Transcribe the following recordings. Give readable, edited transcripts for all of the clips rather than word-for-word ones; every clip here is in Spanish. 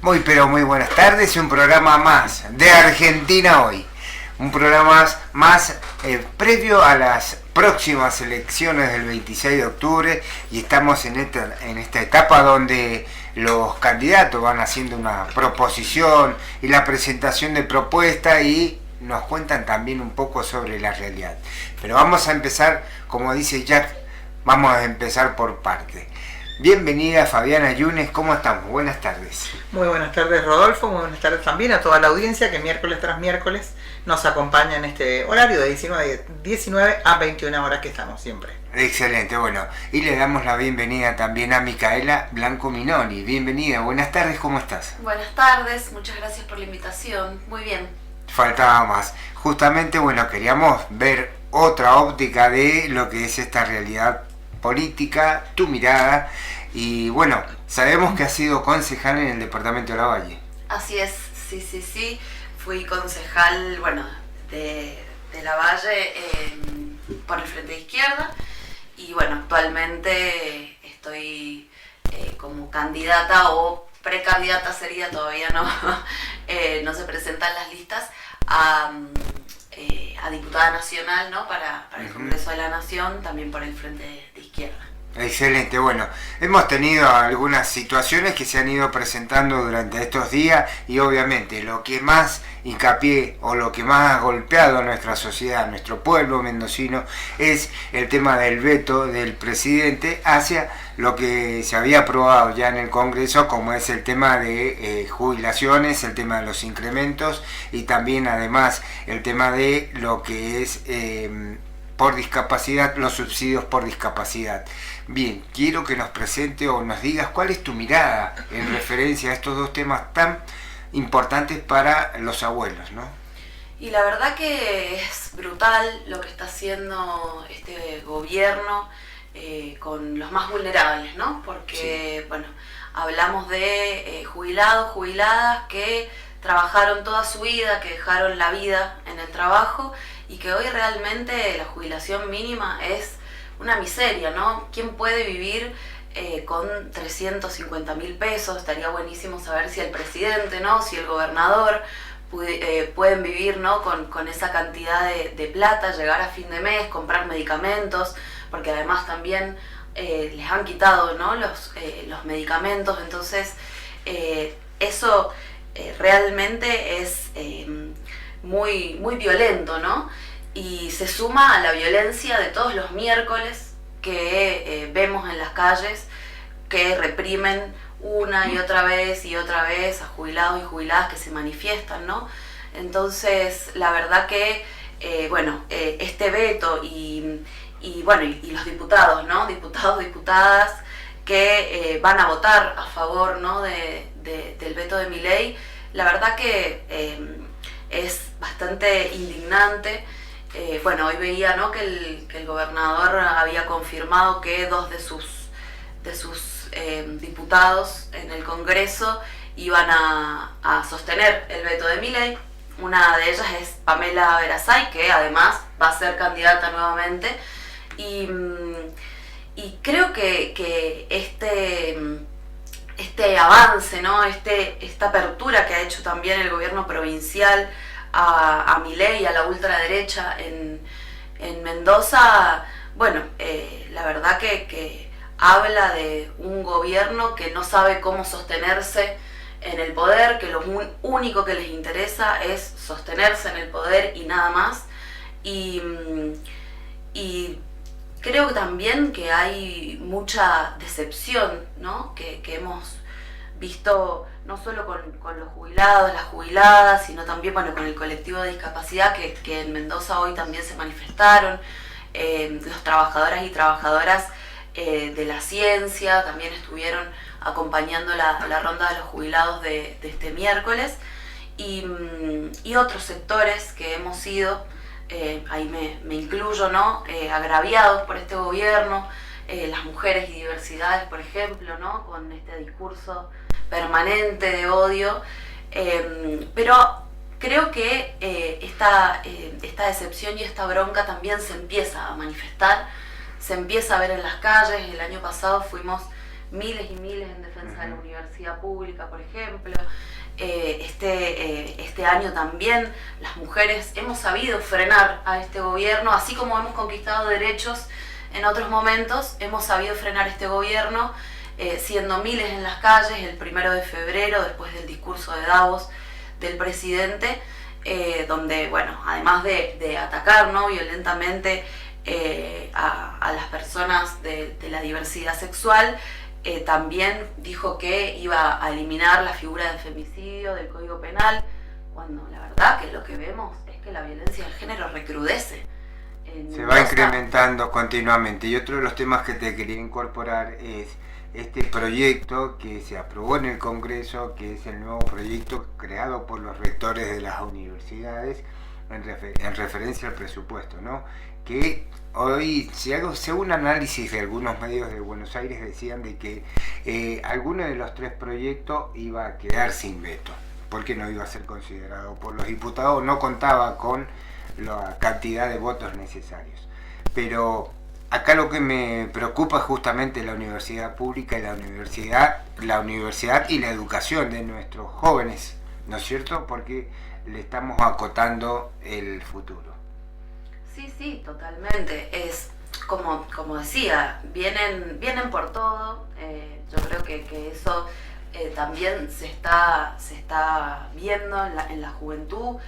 Muy pero muy buenas tardes y un programa más de Argentina Hoy. Un programa más previo a las próximas elecciones del 26 de octubre y estamos en esta etapa donde los candidatos van haciendo una proposición y la presentación de propuestas y nos cuentan también un poco sobre la realidad. Pero vamos a empezar, como dice Jack, vamos a empezar por parte. Bienvenida Fabiana Yunes, ¿cómo estamos? Buenas tardes. Muy buenas tardes Rodolfo, muy buenas tardes también a toda la audiencia que miércoles tras miércoles nos acompaña en este horario de 19 a 21 horas que estamos siempre. Excelente, bueno, y le damos la bienvenida también a Micaela Blanco Minoni. Bienvenida, buenas tardes, ¿cómo estás? Buenas tardes, muchas gracias por la invitación, muy bien. Faltaba más. Justamente, bueno, queríamos ver otra óptica de lo que es esta realidad política, tu mirada, y bueno, sabemos que has sido concejal en el departamento de Lavalle. Así es, sí, fui concejal, bueno, de Lavalle por el Frente de Izquierda, y bueno, actualmente estoy como candidata o precandidata sería, todavía no, no se presentan las listas, a diputada nacional, ¿no? para el Congreso de la Nación, también por el Frente de Izquierda. Excelente, bueno, hemos tenido algunas situaciones que se han ido presentando durante estos días y obviamente lo que más hincapié o lo que más ha golpeado a nuestra sociedad, a nuestro pueblo mendocino, es el tema del veto del presidente hacia lo que se había aprobado ya en el Congreso, como es el tema de jubilaciones, el tema de los incrementos y también además el tema de lo que es por discapacidad, los subsidios por discapacidad. Bien, quiero que nos presente o nos digas cuál es tu mirada en referencia a estos dos temas tan importantes para los abuelos, ¿no? Y la verdad que es brutal lo que está haciendo este gobierno con los más vulnerables, ¿no? Porque, sí, bueno, hablamos de jubilados, jubiladas que trabajaron toda su vida, que dejaron la vida en el trabajo y que hoy realmente la jubilación mínima es una miseria, ¿no? ¿Quién puede vivir con 350.000 pesos? Estaría buenísimo saber si el presidente, ¿no? Si el gobernador pueden vivir, ¿no? con esa cantidad de plata, llegar a fin de mes, comprar medicamentos, porque además también les han quitado, ¿no? los medicamentos, entonces eso realmente es muy, muy violento, ¿no? Y se suma a la violencia de todos los miércoles que vemos en las calles que reprimen una y otra vez a jubilados y jubiladas que se manifiestan, ¿no? Entonces, la verdad que, este veto y los diputados, ¿no? Diputados, diputadas que van a votar a favor, ¿no? del veto de Milei, la verdad que es bastante indignante. Hoy veía, ¿no? que el gobernador había confirmado que dos de sus diputados en el Congreso iban a sostener el veto de Milei. Una de ellas es Pamela Verazay, que además va a ser candidata nuevamente. Y creo que este avance, ¿no? Esta apertura que ha hecho también el gobierno provincial a Milei, a la ultraderecha en Mendoza, la verdad que habla de un gobierno que no sabe cómo sostenerse en el poder, que lo único que les interesa es sostenerse en el poder y nada más. Y creo también que hay mucha decepción, ¿no? que hemos visto no solo con los jubilados, las jubiladas, sino también con el colectivo de discapacidad que en Mendoza hoy también se manifestaron, los trabajadoras y trabajadoras de la ciencia también estuvieron acompañando la ronda de los jubilados de este miércoles y otros sectores que hemos sido, ahí me incluyo, ¿no? Agraviados por este gobierno, las mujeres y diversidades, por ejemplo, ¿no? Con este discurso permanente de odio, pero creo que esta decepción y esta bronca también se empieza a manifestar, se empieza a ver en las calles. El año pasado fuimos miles y miles en defensa de la universidad pública, por ejemplo. Este año también las mujeres hemos sabido frenar a este gobierno, así como hemos conquistado derechos en otros momentos, hemos sabido frenar este gobierno, siendo miles en las calles el 1 de febrero, después del discurso de Davos del presidente, donde, bueno, además de atacar, ¿no?, violentamente a las personas de la diversidad sexual, también dijo que iba a eliminar la figura de femicidio del Código Penal, cuando la verdad que lo que vemos es que la violencia de género recrudece. Se va incrementando continuamente. Y otro de los temas que te quería incorporar es este proyecto que se aprobó en el Congreso, que es el nuevo proyecto creado por los rectores de las universidades en referencia al presupuesto, ¿no? Que hoy, según un análisis de algunos medios de Buenos Aires, decían de que alguno de los 3 proyectos iba a quedar sin veto, porque no iba a ser considerado por los diputados, no contaba con la cantidad de votos necesarios. Pero acá lo que me preocupa es justamente la universidad pública y la universidad y la educación de nuestros jóvenes, ¿no es cierto? Porque le estamos acotando el futuro. Sí, totalmente. Es como decía, vienen por todo. Yo creo que eso también se está viendo en la juventud.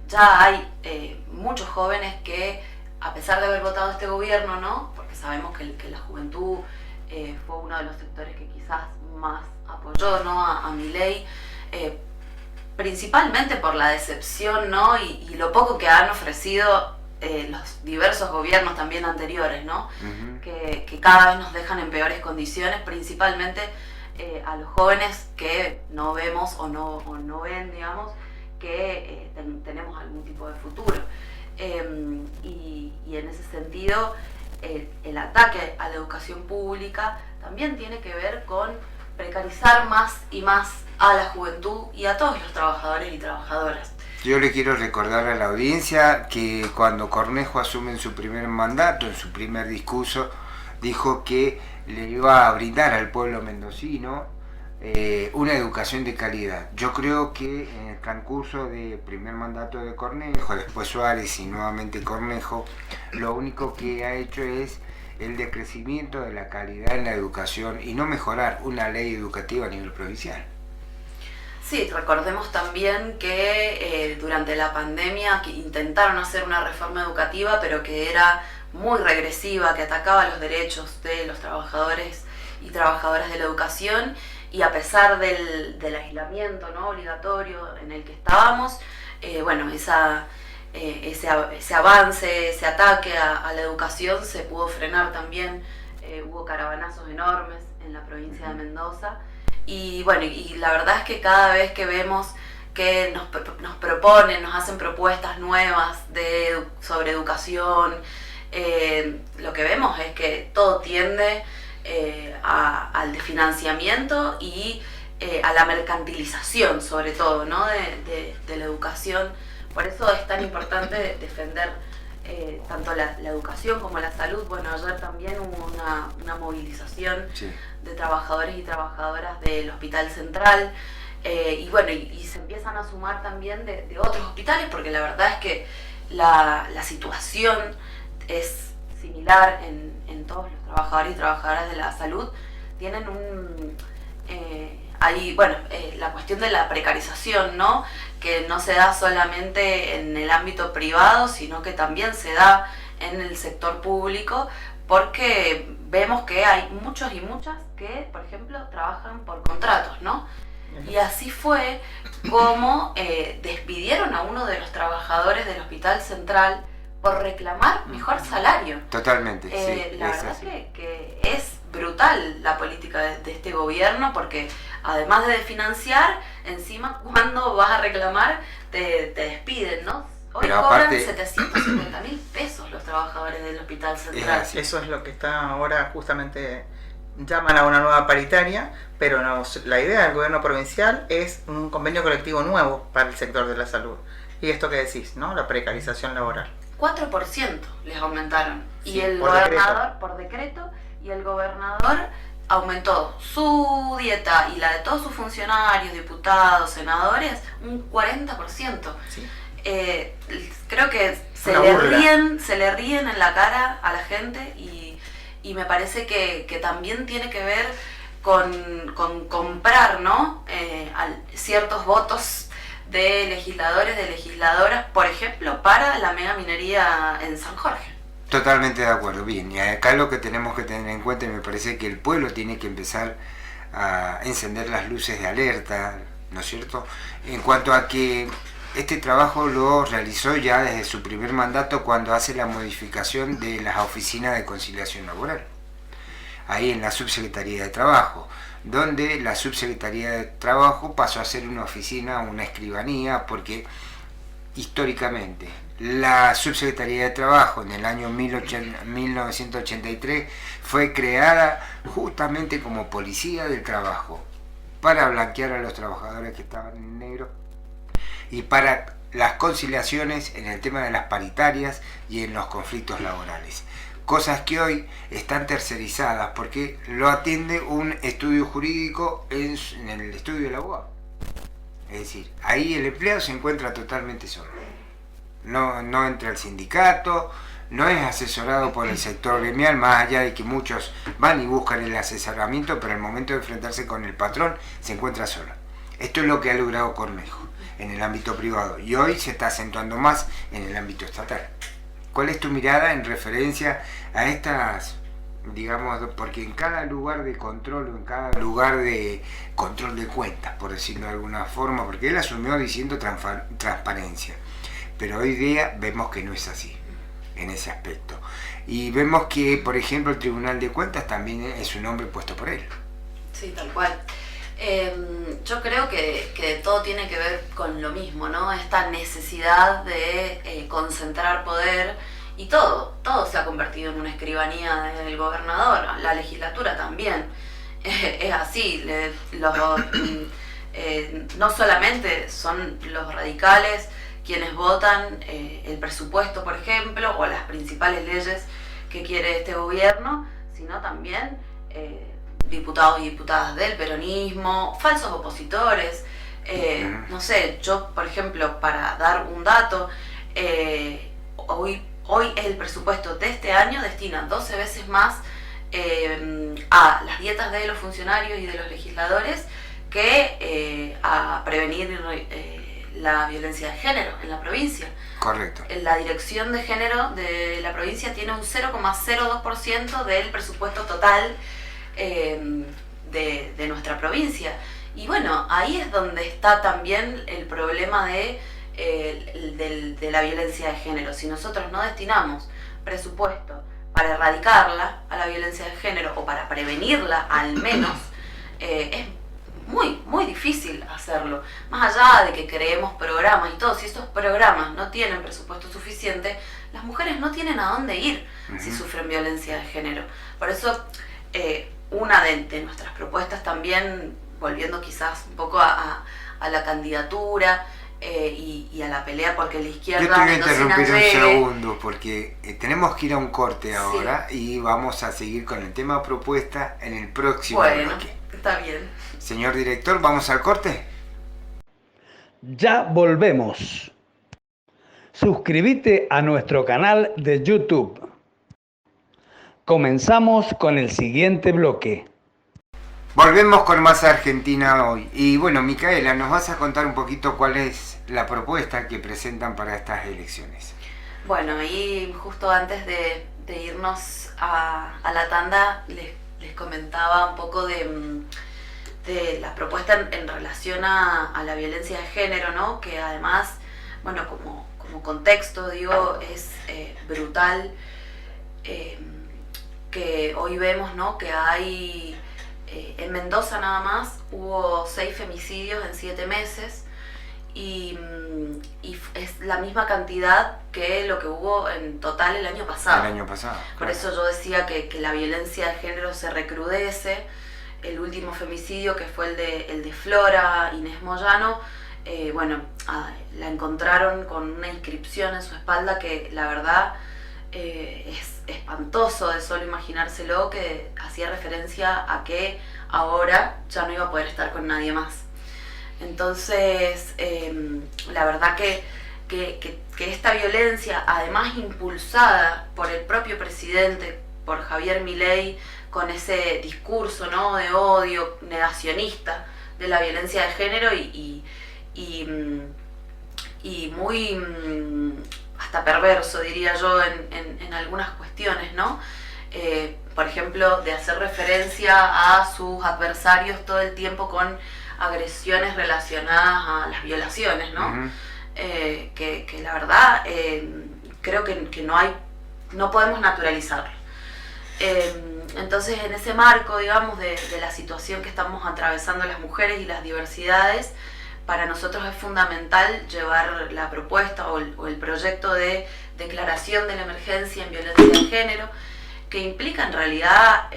Ya hay muchos jóvenes que, a pesar de haber votado este gobierno, ¿no?, porque sabemos que la juventud fue uno de los sectores que quizás más apoyó, ¿no?, a Milei, principalmente por la decepción, ¿no?, y lo poco que han ofrecido los diversos gobiernos también anteriores, ¿no? Que cada vez nos dejan en peores condiciones, principalmente a los jóvenes que no vemos o no ven, digamos, que tenemos algún tipo de futuro. Y en ese sentido, el ataque a la educación pública también tiene que ver con precarizar más y más a la juventud y a todos los trabajadores y trabajadoras. Yo le quiero recordar a la audiencia que cuando Cornejo asume en su primer mandato, en su primer discurso, dijo que le iba a brindar al pueblo mendocino una educación de calidad. Yo creo que en el transcurso del primer mandato de Cornejo, después Suárez y nuevamente Cornejo, lo único que ha hecho es el decrecimiento de la calidad en la educación y no mejorar una ley educativa a nivel provincial. Sí, recordemos también que durante la pandemia que intentaron hacer una reforma educativa, pero que era muy regresiva, que atacaba los derechos de los trabajadores y trabajadoras de la educación, y a pesar del aislamiento, ¿no?, obligatorio en el que estábamos, bueno, ese avance, ese ataque a la educación se pudo frenar también. Hubo caravanazos enormes en la provincia de Mendoza. Y bueno, y la verdad es que cada vez que vemos que nos proponen, nos hacen propuestas nuevas sobre educación, lo que vemos es que todo tiende al desfinanciamiento y a la mercantilización, sobre todo, ¿no?, de la educación. Por eso es tan importante defender tanto la educación como la salud. Bueno, ayer también hubo una movilización, sí, de trabajadores y trabajadoras del Hospital Central, y bueno, y se empiezan a sumar también de otros hospitales, porque la verdad es que la situación es similar en todos los trabajadores y trabajadoras de la salud. Tienen la cuestión de la precarización, ¿no?, que no se da solamente en el ámbito privado, sino que también se da en el sector público, porque vemos que hay muchos y muchas que, por ejemplo, trabajan por contratos, ¿no? Y así fue como despidieron a uno de los trabajadores del Hospital Central por reclamar mejor salario. Totalmente, sí. La verdad que es brutal la política de este gobierno, porque además de financiar, encima cuando vas a reclamar te despiden, ¿no? Hoy pero cobran aparte 750.000 pesos los trabajadores del Hospital Central. Eso es lo que está ahora, justamente llaman a una nueva paritaria, pero la idea del gobierno provincial es un convenio colectivo nuevo para el sector de la salud. Y esto que decís, ¿no?, la precarización laboral. 4% les aumentaron. Sí, y el gobernador, por decreto, y el gobernador aumentó su dieta y la de todos sus funcionarios, diputados, senadores, un 40%. Sí. Creo que se le ríen en la cara a la gente y me parece que también tiene que ver con comprar, ¿no? Ciertos votos de legisladores, de legisladoras, por ejemplo, para la mega minería en San Jorge. Totalmente de acuerdo. Bien, y acá lo que tenemos que tener en cuenta, y me parece que el pueblo tiene que empezar a encender las luces de alerta, ¿no es cierto?, en cuanto a que este trabajo lo realizó ya desde su primer mandato cuando hace la modificación de las oficinas de conciliación laboral, ahí en la Subsecretaría de Trabajo, donde la Subsecretaría de Trabajo pasó a ser una oficina, una escribanía, porque históricamente la Subsecretaría de Trabajo en el año 1983 fue creada justamente como policía del trabajo, para blanquear a los trabajadores que estaban en negro y para las conciliaciones en el tema de las paritarias y en los conflictos laborales. Cosas que hoy están tercerizadas porque lo atiende un estudio jurídico en el estudio del abogado. Es decir, ahí el empleado se encuentra totalmente solo. No entra al sindicato, no es asesorado por el sector gremial, más allá de que muchos van y buscan el asesoramiento, pero al momento de enfrentarse con el patrón se encuentra solo. Esto es lo que ha logrado Cornejo en el ámbito privado y hoy se está acentuando más en el ámbito estatal. ¿Cuál es tu mirada en referencia a estas, digamos, porque en cada lugar de control o en cada lugar de control de cuentas, por decirlo de alguna forma, porque él asumió diciendo transparencia, pero hoy día vemos que no es así en ese aspecto. Y vemos que, por ejemplo, el Tribunal de Cuentas también es un hombre puesto por él. Sí, tal cual. Yo creo que todo tiene que ver con lo mismo, ¿no? Esta necesidad de concentrar poder y todo se ha convertido en una escribanía del gobernador, la legislatura también. Es así, no solamente son los radicales quienes votan el presupuesto, por ejemplo, o las principales leyes que quiere este gobierno, sino también diputados y diputadas del peronismo, falsos opositores. No sé, yo, por ejemplo, para dar un dato, hoy el presupuesto de este año destina 12 veces más a las dietas de los funcionarios y de los legisladores que a prevenir la violencia de género en la provincia. Correcto. La dirección de género de la provincia tiene un 0,02% del presupuesto total de nuestra provincia. Y bueno, ahí es donde está también el problema de la violencia de género. Si nosotros no destinamos presupuesto para erradicarla, a la violencia de género, o para prevenirla al menos, es muy difícil hacerlo. Más allá de que creemos programas y todo, si estos programas no tienen presupuesto suficiente, las mujeres no tienen a dónde ir si sufren violencia de género. Por eso, una de nuestras propuestas también, volviendo quizás un poco a la candidatura y a la pelea porque la izquierda... Yo te voy a interrumpir un segundo porque tenemos que ir a un corte ahora, sí, y vamos a seguir con el tema propuesta en el próximo bloque. Está bien. Señor director, ¿vamos al corte? Ya volvemos. Suscríbete a nuestro canal de YouTube. Comenzamos con el siguiente bloque. Volvemos con más Argentina hoy. Y bueno, Micaela, ¿nos vas a contar un poquito cuál es la propuesta que presentan para estas elecciones? Bueno, y justo antes de irnos a la tanda, les comentaba un poco de la propuesta en relación a la violencia de género, ¿no? Que además, bueno, como contexto, digo, es brutal. Que hoy vemos, ¿no?, que hay en Mendoza nada más hubo 6 femicidios en 7 meses y es la misma cantidad que lo que hubo en total el año pasado. El año pasado. Por eso yo decía que la violencia de género se recrudece. El último femicidio, que fue el de Flora Inés Moyano, la encontraron con una inscripción en su espalda que la verdad es espantoso de solo imaginárselo, que hacía referencia a que ahora ya no iba a poder estar con nadie más. Entonces, la verdad que esta violencia, además impulsada por el propio presidente, por Javier Milei, con ese discurso, ¿no?, de odio negacionista de la violencia de género y muy hasta perverso, diría yo, en algunas cuestiones, ¿no? Por ejemplo, de hacer referencia a sus adversarios todo el tiempo con agresiones relacionadas a las violaciones, ¿no? Uh-huh. Que la verdad creo que no podemos naturalizarlo. Entonces, en ese marco, digamos, de la situación que estamos atravesando las mujeres y las diversidades, para nosotros es fundamental llevar la propuesta o el proyecto de declaración de la emergencia en violencia de género, que implica en realidad,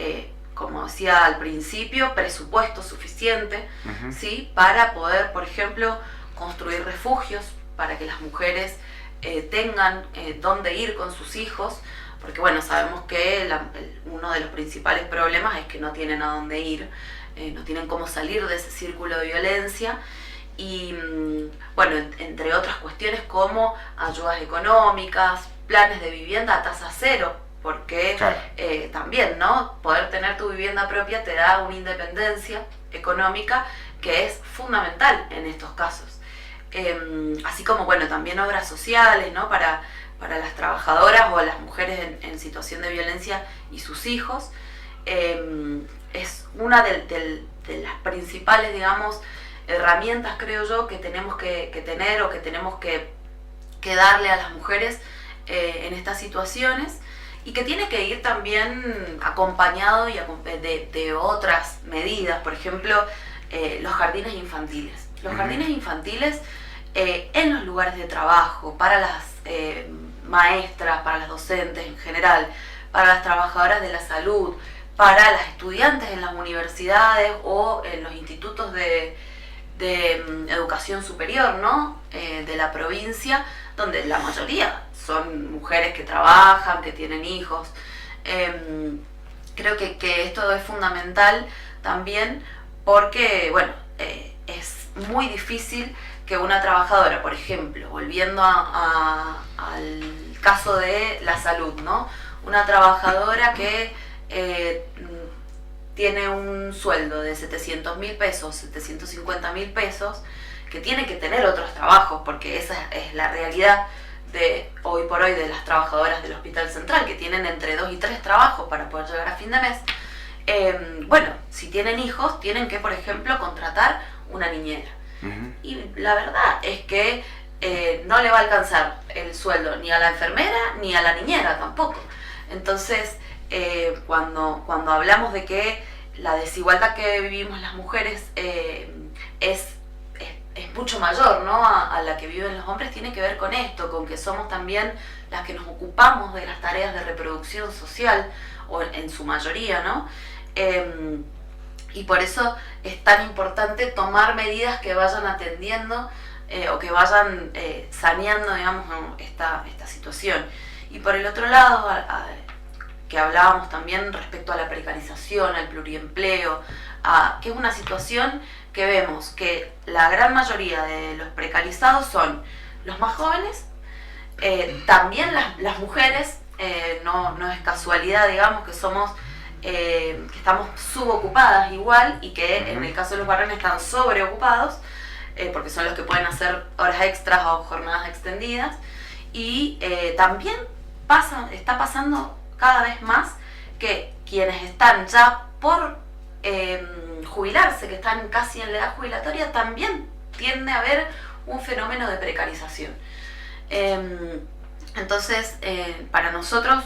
como decía al principio, presupuesto suficiente, Uh-huh. ¿sí?, para poder, por ejemplo, construir refugios para que las mujeres tengan dónde ir con sus hijos, porque bueno, sabemos que uno de los principales problemas es que no tienen a dónde ir, no tienen cómo salir de ese círculo de violencia. Y bueno, entre otras cuestiones como ayudas económicas, planes de vivienda a tasa cero, porque Claro. también, ¿no?, poder tener tu vivienda propia te da una independencia económica que es fundamental en estos casos. Así como, bueno, también obras sociales, ¿no?, para las trabajadoras o las mujeres en situación de violencia y sus hijos. Es una de las principales, digamos, herramientas, creo yo, que tenemos que tener o que tenemos que darle a las mujeres en estas situaciones, y que tiene que ir también acompañado de otras medidas, por ejemplo, los jardines infantiles. Los Uh-huh. jardines infantiles en los lugares de trabajo, para las maestras, para las docentes en general, para las trabajadoras de la salud, para las estudiantes en las universidades o en los institutos de educación superior, ¿no?, de la provincia, donde la mayoría son mujeres que trabajan, que tienen hijos. Creo que esto es fundamental también porque, bueno, es muy difícil que una trabajadora, por ejemplo, volviendo al caso de la salud, ¿no?, una trabajadora que tiene un sueldo de 700.000 pesos, 750.000 pesos, que tiene que tener otros trabajos, porque esa es la realidad de hoy por hoy de las trabajadoras del Hospital Central, que tienen entre 2 y 3 trabajos para poder llegar a fin de mes. Bueno, si tienen hijos, tienen que, por ejemplo, contratar una niñera. Uh-huh. Y la verdad es que no le va a alcanzar el sueldo ni a la enfermera ni a la niñera tampoco. Entonces, cuando hablamos de que la desigualdad que vivimos las mujeres es mucho mayor, ¿no?, a la que viven los hombres, tiene que ver con esto, con que somos también las que nos ocupamos de las tareas de reproducción social, o en su mayoría, ¿no? Y por eso es tan importante tomar medidas que vayan atendiendo o que vayan saneando, digamos, esta situación. Y por el otro lado, que hablábamos también respecto a la precarización, al pluriempleo, que es una situación que vemos que la gran mayoría de los precarizados son los más jóvenes, también las mujeres, no es casualidad, digamos, que somos que estamos subocupadas igual, y que en el caso de los varones están sobreocupados, porque son los que pueden hacer horas extras o jornadas extendidas. Y también está pasando cada vez más que quienes están ya por jubilarse, que están casi en la edad jubilatoria, también tiende a haber un fenómeno de precarización. Entonces, para nosotros,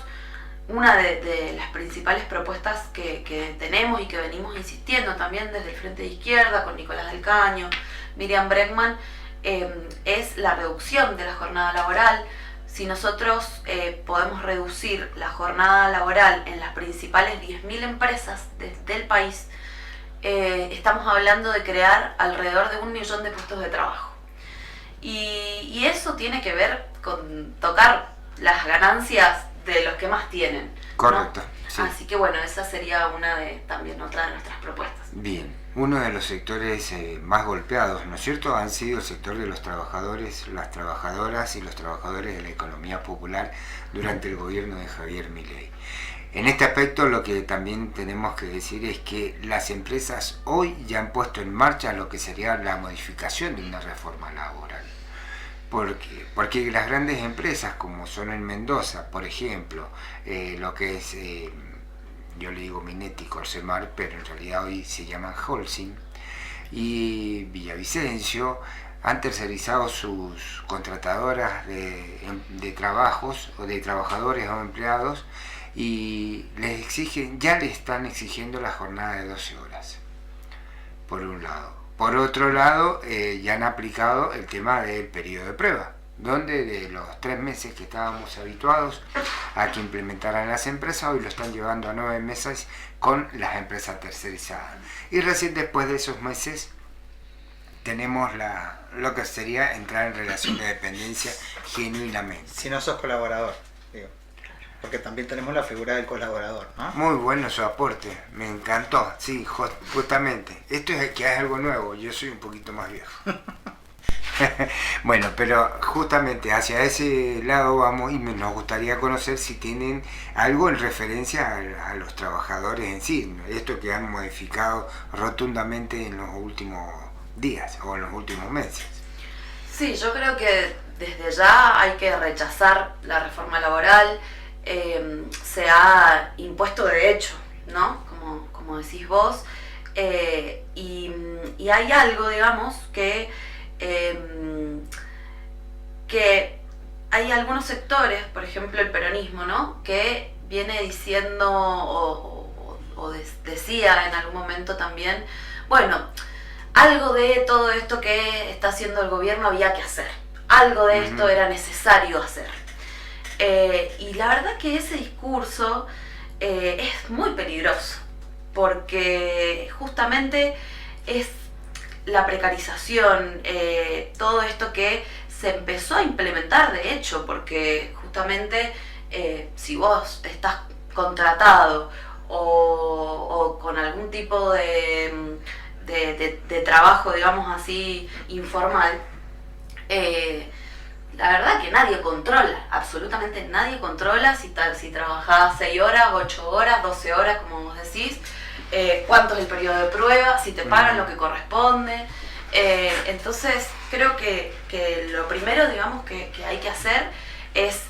una de las principales propuestas que tenemos y que venimos insistiendo también desde el Frente de Izquierda, con Nicolás del Caño, Miriam Bregman, es la reducción de la jornada laboral. Si nosotros podemos reducir la jornada laboral en las principales 10.000 empresas del país, estamos hablando de crear alrededor de 1 millón de puestos de trabajo. Y eso tiene que ver con tocar las ganancias los que más tienen, ¿no? Correcto. Sí. Así que bueno, esa sería también otra de nuestras propuestas. Bien, uno de los sectores más golpeados, ¿no es cierto?, han sido el sector de los trabajadores, las trabajadoras y los trabajadores de la economía popular durante el gobierno de Javier Milei. En este aspecto lo que también tenemos que decir es que las empresas hoy ya han puesto en marcha lo que sería la modificación de una reforma laboral. Porque las grandes empresas, como son en Mendoza, por ejemplo, lo que es, yo le digo Minetti, Corsemar, pero en realidad hoy se llaman Holcim, y Villavicencio, han tercerizado sus contratadoras de trabajos, o de trabajadores o empleados, y ya le están exigiendo la jornada de 12 horas, por un lado. Por otro lado, ya han aplicado el tema del periodo de prueba, donde de los 3 meses que estábamos habituados a que implementaran las empresas, hoy lo están llevando a 9 meses con las empresas tercerizadas. Y recién después de esos meses tenemos lo que sería entrar en relación de dependencia genuinamente. Si no sos colaborador, digo. Porque también tenemos la figura del colaborador, ¿no? Muy bueno su aporte, me encantó, sí, justamente. Esto es que es algo nuevo, yo soy un poquito más viejo. Bueno, pero justamente hacia ese lado vamos y nos gustaría conocer si tienen algo en referencia a los trabajadores en sí, esto que han modificado rotundamente en los últimos días o en los últimos meses. Sí, yo creo que desde ya hay que rechazar la reforma laboral. Se ha impuesto de hecho, ¿no? Como decís vos, y hay algo, digamos, que hay algunos sectores, por ejemplo el peronismo, ¿no?, que viene diciendo o decía en algún momento también, bueno, algo de todo esto que está haciendo el gobierno había que hacer, algo de esto era necesario hacer. Y la verdad que ese discurso es muy peligroso, porque justamente es la precarización, todo esto que se empezó a implementar de hecho, porque justamente si vos estás contratado o con algún tipo de trabajo, digamos así, informal, la verdad que nadie controla, absolutamente nadie controla si trabajás 6 horas, 8 horas, 12 horas, como vos decís, cuánto es el periodo de prueba, si te pagan lo que corresponde. Entonces creo que lo primero, digamos, que hay que hacer es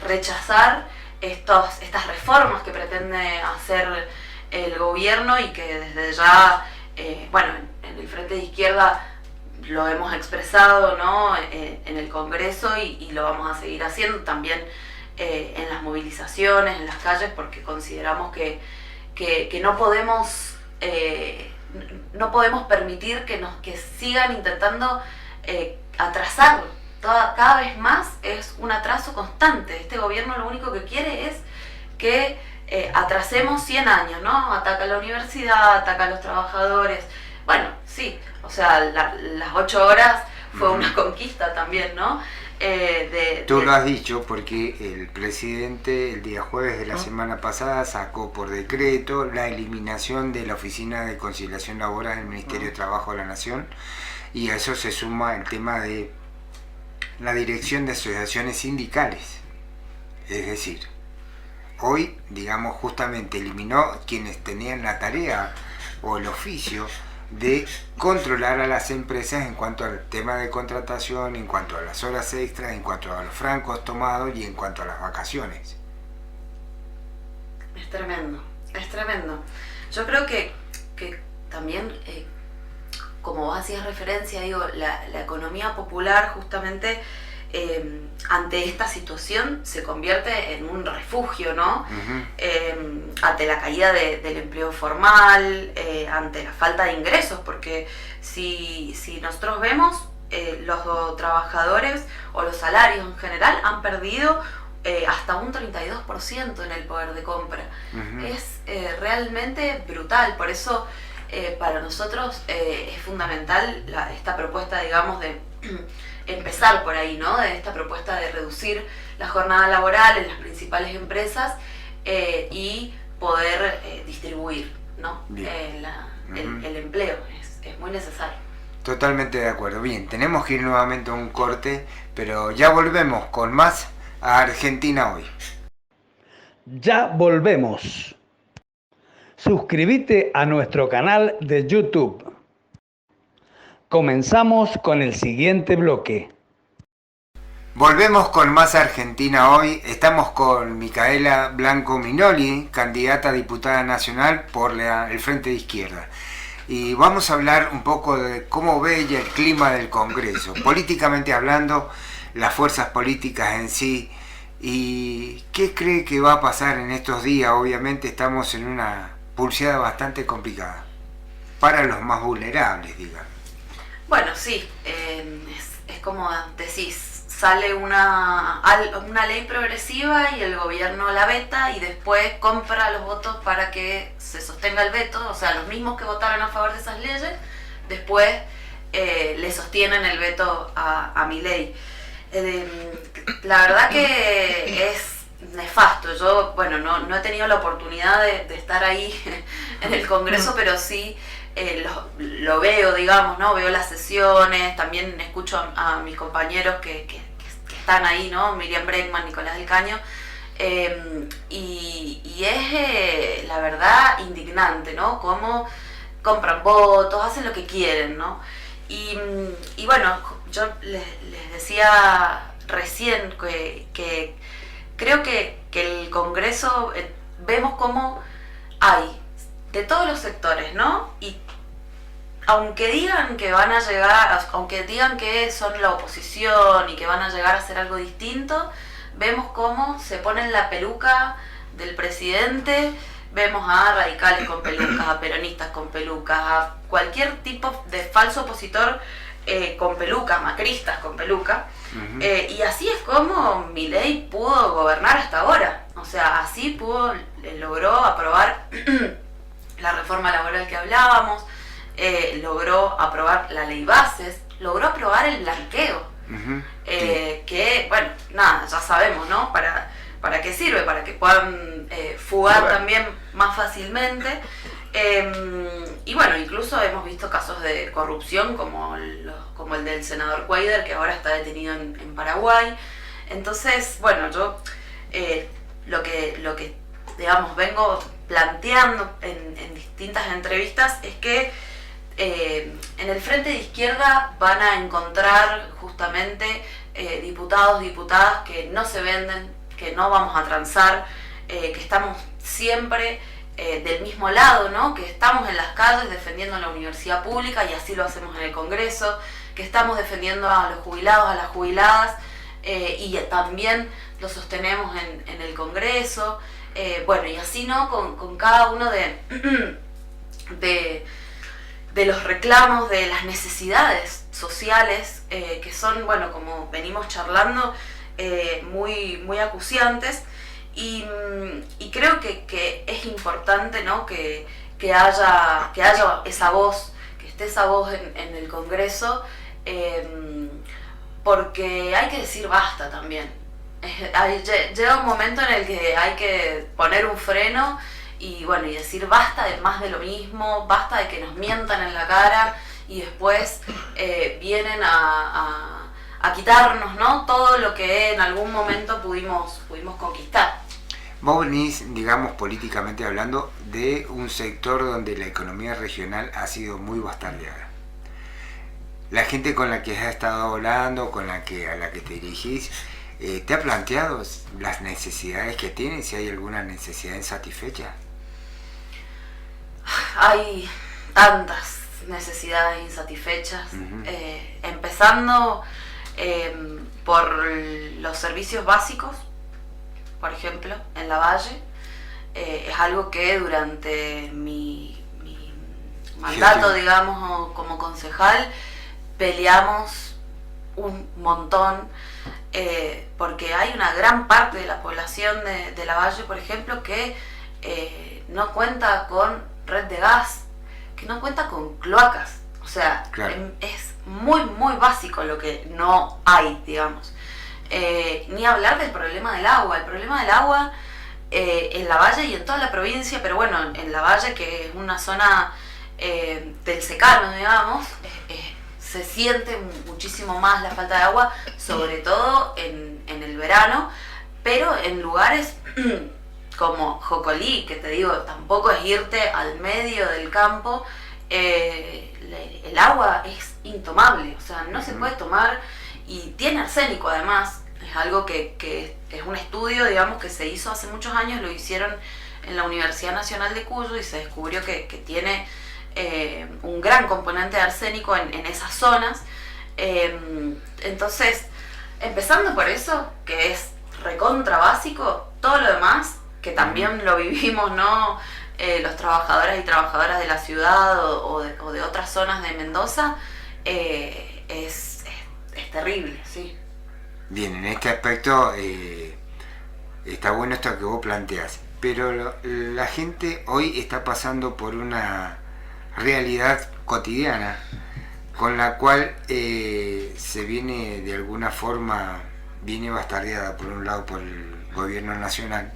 rechazar estas reformas que pretende hacer el gobierno y que desde ya, bueno, en el Frente de Izquierda lo hemos expresado, ¿no?, en el Congreso y lo vamos a seguir haciendo también en las movilizaciones, en las calles, porque consideramos que no podemos permitir que sigan intentando atrasarlo. Cada vez más es un atraso constante. Este gobierno lo único que quiere es que atrasemos 100 años, ¿no? Ataca a la universidad, ataca a los trabajadores. Bueno, sí, o sea, las 8 horas fue una conquista también, ¿no? Tú lo has dicho porque el presidente el día jueves de la semana pasada sacó por decreto la eliminación de la Oficina de Conciliación Laboral del Ministerio de Trabajo de la Nación, y a eso se suma el tema de la Dirección de Asociaciones Sindicales. Es decir, hoy, digamos, justamente eliminó quienes tenían la tarea o el oficio de controlar a las empresas en cuanto al tema de contratación, en cuanto a las horas extras, en cuanto a los francos tomados y en cuanto a las vacaciones. Es tremendo, es tremendo. Yo creo que también, como vos hacías referencia, digo, la economía popular justamente ante esta situación se convierte en un refugio, ¿no? Ante la caída del empleo formal, ante la falta de ingresos, porque si nosotros vemos, los trabajadores o los salarios en general han perdido hasta un 32% en el poder de compra. Es realmente brutal, por eso para nosotros es fundamental esta propuesta, digamos, de empezar por ahí, ¿no? De esta propuesta de reducir la jornada laboral en las principales empresas y poder distribuir, ¿no? El empleo. Es muy necesario. Totalmente de acuerdo. Bien, tenemos que ir nuevamente a un corte, pero ya volvemos con más a Argentina Hoy. Ya volvemos. Suscríbete a nuestro canal de YouTube. Comenzamos con el siguiente bloque. Volvemos con más Argentina Hoy. Estamos con Micaela Blanco Minoli, candidata a diputada nacional por el Frente de Izquierda. Y vamos a hablar un poco de cómo ve ella el clima del Congreso, políticamente hablando, las fuerzas políticas en sí, y qué cree que va a pasar en estos días. Obviamente estamos en una pulseada bastante complicada para los más vulnerables, digamos. Bueno, sí, es como decís, sale una ley progresiva y el gobierno la veta y después compra los votos para que se sostenga el veto, o sea, los mismos que votaron a favor de esas leyes, después le sostienen el veto a Milei. La verdad que es nefasto. Yo, bueno, no he tenido la oportunidad de estar ahí en el Congreso, pero sí lo veo, digamos, ¿no? Veo las sesiones, también escucho a mis compañeros que están ahí, ¿no? Miriam Bregman, Nicolás del Caño, y es la verdad indignante, ¿no? Cómo compran votos, hacen lo que quieren, ¿no? Y bueno, yo les decía recién que creo que el Congreso vemos cómo hay de todos los sectores, ¿no? Y aunque digan que van a llegar, aunque digan que son la oposición y que van a llegar a hacer algo distinto, vemos cómo se ponen la peluca del presidente, vemos a radicales con pelucas, a peronistas con pelucas, a cualquier tipo de falso opositor con peluca, macristas con peluca. Y así es como Milei pudo gobernar hasta ahora. O sea, así logró aprobar la reforma laboral que hablábamos, logró aprobar la ley bases, logró aprobar el blanqueo, que, bueno, nada, ya sabemos, ¿no? ¿Para qué sirve? Para que puedan fugar también más fácilmente. Y bueno, incluso hemos visto casos de corrupción como el del senador Cuader, que ahora está detenido en Paraguay. Entonces, bueno, yo lo que digamos vengo planteando en distintas entrevistas es que en el Frente de Izquierda van a encontrar justamente diputados, diputadas que no se venden, que no vamos a transar, que estamos siempre del mismo lado, ¿no? Que estamos en las calles defendiendo la universidad pública y así lo hacemos en el Congreso, que estamos defendiendo a los jubilados, a las jubiladas y también lo sostenemos en el Congreso, bueno, y así, ¿no? Con cada uno de los reclamos, de las necesidades sociales que son, bueno, como venimos charlando, muy, muy acuciantes. Y creo que es importante, ¿no? que haya esa voz, que esté esa voz en el Congreso, porque hay que decir basta también. Llega un momento en el que hay que poner un freno y bueno, y decir basta de más de lo mismo, basta de que nos mientan en la cara y después vienen a quitarnos, ¿no? Todo lo que en algún momento pudimos conquistar. Vos venís, digamos, políticamente hablando, de un sector donde la economía regional ha sido muy bastardeada. La gente con la que has estado hablando, a la que te dirigís, ¿te ha planteado las necesidades que tiene, si hay alguna necesidad insatisfecha? Hay tantas necesidades insatisfechas, empezando por los servicios básicos, por ejemplo, en Lavalle. Es algo que durante mi mandato, digamos, como concejal, peleamos un montón, porque hay una gran parte de la población de Lavalle, por ejemplo, que no cuenta con red de gas, que no cuenta con cloacas. O sea, claro, es muy, muy básico lo que no hay, digamos. Ni hablar del problema del agua. El problema del agua en La Valle y en toda la provincia, pero bueno, en La Valle, que es una zona del secano, digamos, se siente muchísimo más la falta de agua, sobre todo en el verano, pero en lugares como Jocolí, que te digo, tampoco es irte al medio del campo, el agua es intomable, o sea, no se puede tomar y tiene arsénico además. Es algo que es un estudio, digamos, que se hizo hace muchos años, lo hicieron en la Universidad Nacional de Cuyo y se descubrió que tiene un gran componente de arsénico en esas zonas. Entonces, empezando por eso, que es recontra básico, todo lo demás, que también lo vivimos, ¿no? Los trabajadores y trabajadoras de la ciudad o de otras zonas de Mendoza, es terrible, sí. Bien, en este aspecto está bueno esto que vos planteás, pero la gente hoy está pasando por una realidad cotidiana con la cual se viene de alguna forma, viene bastardeada por un lado por el gobierno nacional,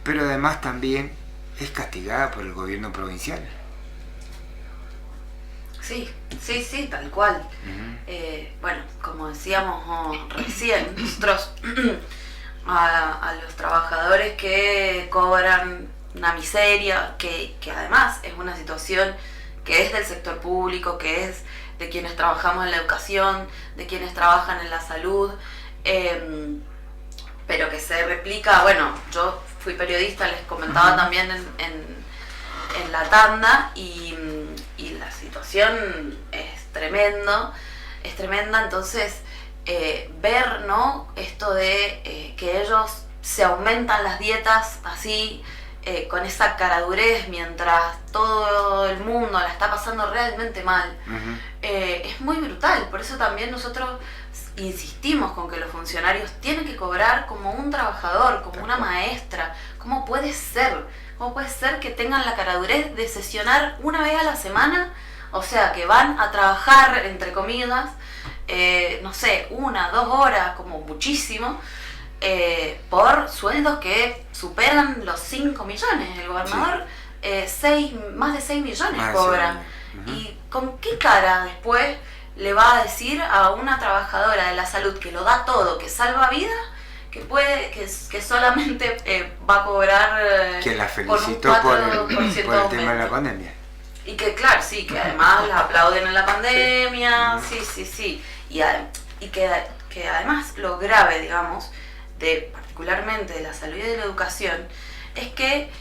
pero además también es castigada por el gobierno provincial. Sí, tal cual. Bueno, como decíamos recién, nosotros a los trabajadores que cobran una miseria, que además es una situación que es del sector público, que es de quienes trabajamos en la educación, de quienes trabajan en la salud, pero que se replica. Bueno, yo fui periodista, les comentaba también en la tanda, y la situación es tremenda, entonces ver, ¿no?, esto de que ellos se aumentan las dietas así, con esa caradurez, mientras todo el mundo la está pasando realmente mal, es muy brutal. Por eso también nosotros insistimos con que los funcionarios tienen que cobrar como un trabajador, como una maestra. ¿Cómo puede ser? ¿Cómo puede ser que tengan la caradurez de sesionar una vez a la semana? O sea, que van a trabajar, entre comillas, no sé, 1, 2 horas, como muchísimo, por sueldos que superan los 5 millones. El gobernador, más de 6 millones cobra. ¿Y con qué cara después le va a decir a una trabajadora de la salud que lo da todo, que salva vidas, que solamente va a cobrar que la felicito por el tema de la pandemia? Y que claro, sí, que además la aplauden en la pandemia, sí. Y que además lo grave, digamos, particularmente de la salud y de la educación, es que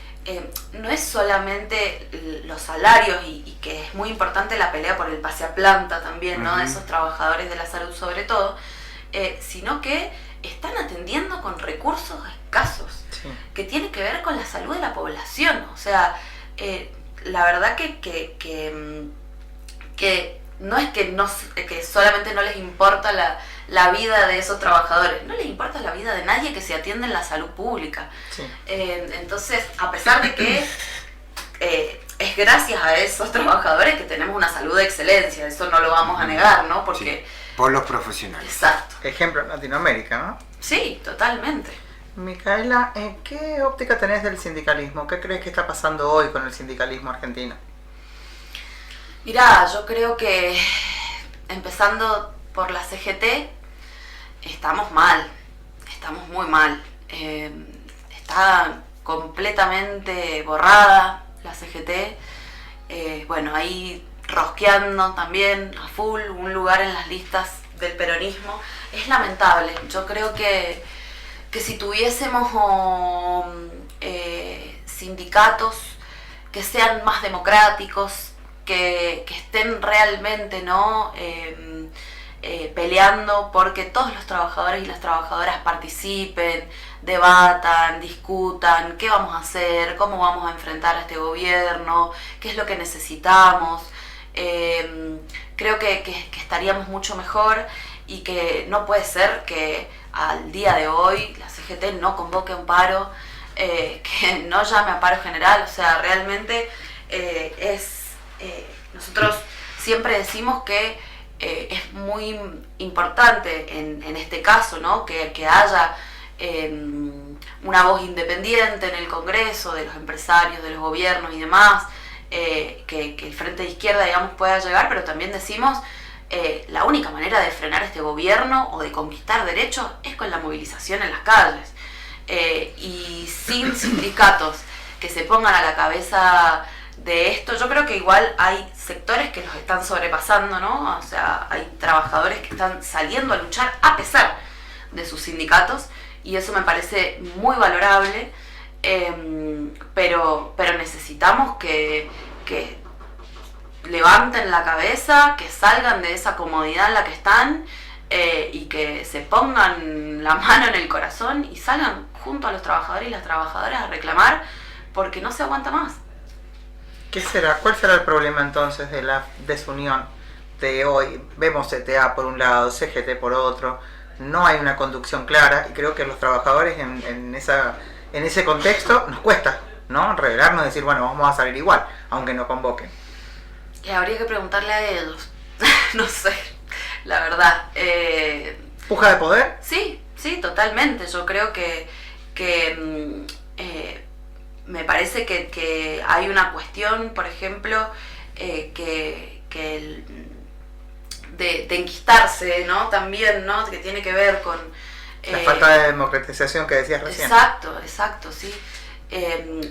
no es solamente los salarios, y que es muy importante la pelea por el pase a planta también, ¿no?, de esos trabajadores de la salud sobre todo, sino que están atendiendo con recursos escasos, que tiene que ver con la salud de la población. O sea, la verdad que no es que solamente no les importa la vida de esos trabajadores, no les importa la vida de nadie que se atiende en la salud pública. Entonces, a pesar de que es gracias a esos trabajadores que tenemos una salud de excelencia, eso no lo vamos a negar, ¿no? Porque por los profesionales. Exacto. Ejemplo en Latinoamérica, ¿no? Sí, totalmente. Micaela, ¿qué óptica tenés del sindicalismo? ¿Qué crees que está pasando hoy con el sindicalismo argentino? Mirá, yo creo que empezando por la CGT, estamos mal, estamos muy mal. Está completamente borrada la CGT, bueno, ahí rosqueando también a full un lugar en las listas del peronismo. Es lamentable. Yo creo que si tuviésemos sindicatos que sean más democráticos, que estén realmente, ¿no?, peleando porque todos los trabajadores y las trabajadoras participen, debatan, discutan qué vamos a hacer, cómo vamos a enfrentar a este gobierno, qué es lo que necesitamos. Creo que estaríamos mucho mejor, y que no puede ser que al día de hoy la CGT no convoque un paro, que no llame a paro general. O sea, realmente nosotros siempre decimos que es muy importante en este caso, ¿no? que haya una voz independiente en el Congreso, de los empresarios, de los gobiernos y demás, que el Frente de Izquierda, digamos, pueda llegar, pero también decimos, la única manera de frenar este gobierno o de conquistar derechos es con la movilización en las calles. Y sin sindicatos que se pongan a la cabeza de esto, yo creo que igual hay sectores que los están sobrepasando, ¿no? O sea, hay trabajadores que están saliendo a luchar a pesar de sus sindicatos, y eso me parece muy valorable, pero necesitamos que levanten la cabeza, que salgan de esa comodidad en la que están, y que se pongan la mano en el corazón y salgan junto a los trabajadores y las trabajadoras a reclamar, porque no se aguanta más. ¿Qué será? ¿Cuál será el problema entonces de la desunión de hoy? Vemos CTA por un lado, CGT por otro, no hay una conducción clara, y creo que los trabajadores en ese contexto nos cuesta, ¿no? Revelarnos, decir, bueno, vamos a salir igual, aunque no convoquen. Habría que preguntarle a ellos. No sé, la verdad. ¿Puja de poder? Sí, totalmente. Yo creo que me parece que hay una cuestión, por ejemplo, de enquistarse, ¿no? También, ¿no? Que tiene que ver con... la falta de democratización que decías recién. Exacto, sí.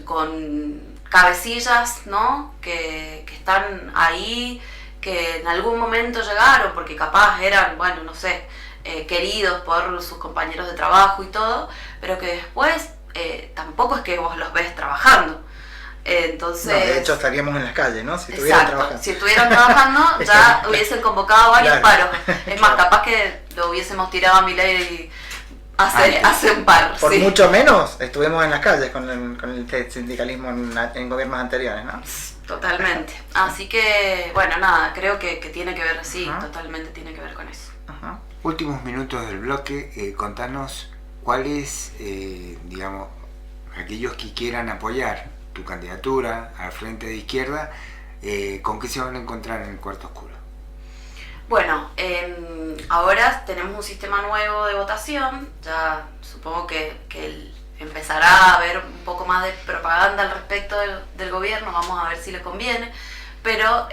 Con cabecillas, ¿no? Que están ahí, que en algún momento llegaron, porque capaz eran, bueno, no sé, queridos por sus compañeros de trabajo y todo, pero que después tampoco es que vos los ves trabajando. Entonces, no, de hecho estaríamos en las calles, ¿no? Si estuvieran trabajando ya hubiesen convocado varios paros. Es más, capaz que lo hubiésemos tirado a Milei hace un par. Por mucho menos estuvimos en las calles con el sindicalismo en gobiernos anteriores, ¿no? Totalmente. Así que, bueno, nada, creo que tiene que ver, sí, totalmente tiene que ver con eso. Últimos minutos del bloque, contanos cuáles, digamos, aquellos que quieran apoyar tu candidatura al Frente de Izquierda, ¿con qué se van a encontrar en el cuarto oscuro? Bueno, ahora tenemos un sistema nuevo de votación, ya supongo que empezará a haber un poco más de propaganda al respecto del gobierno, vamos a ver si le conviene, pero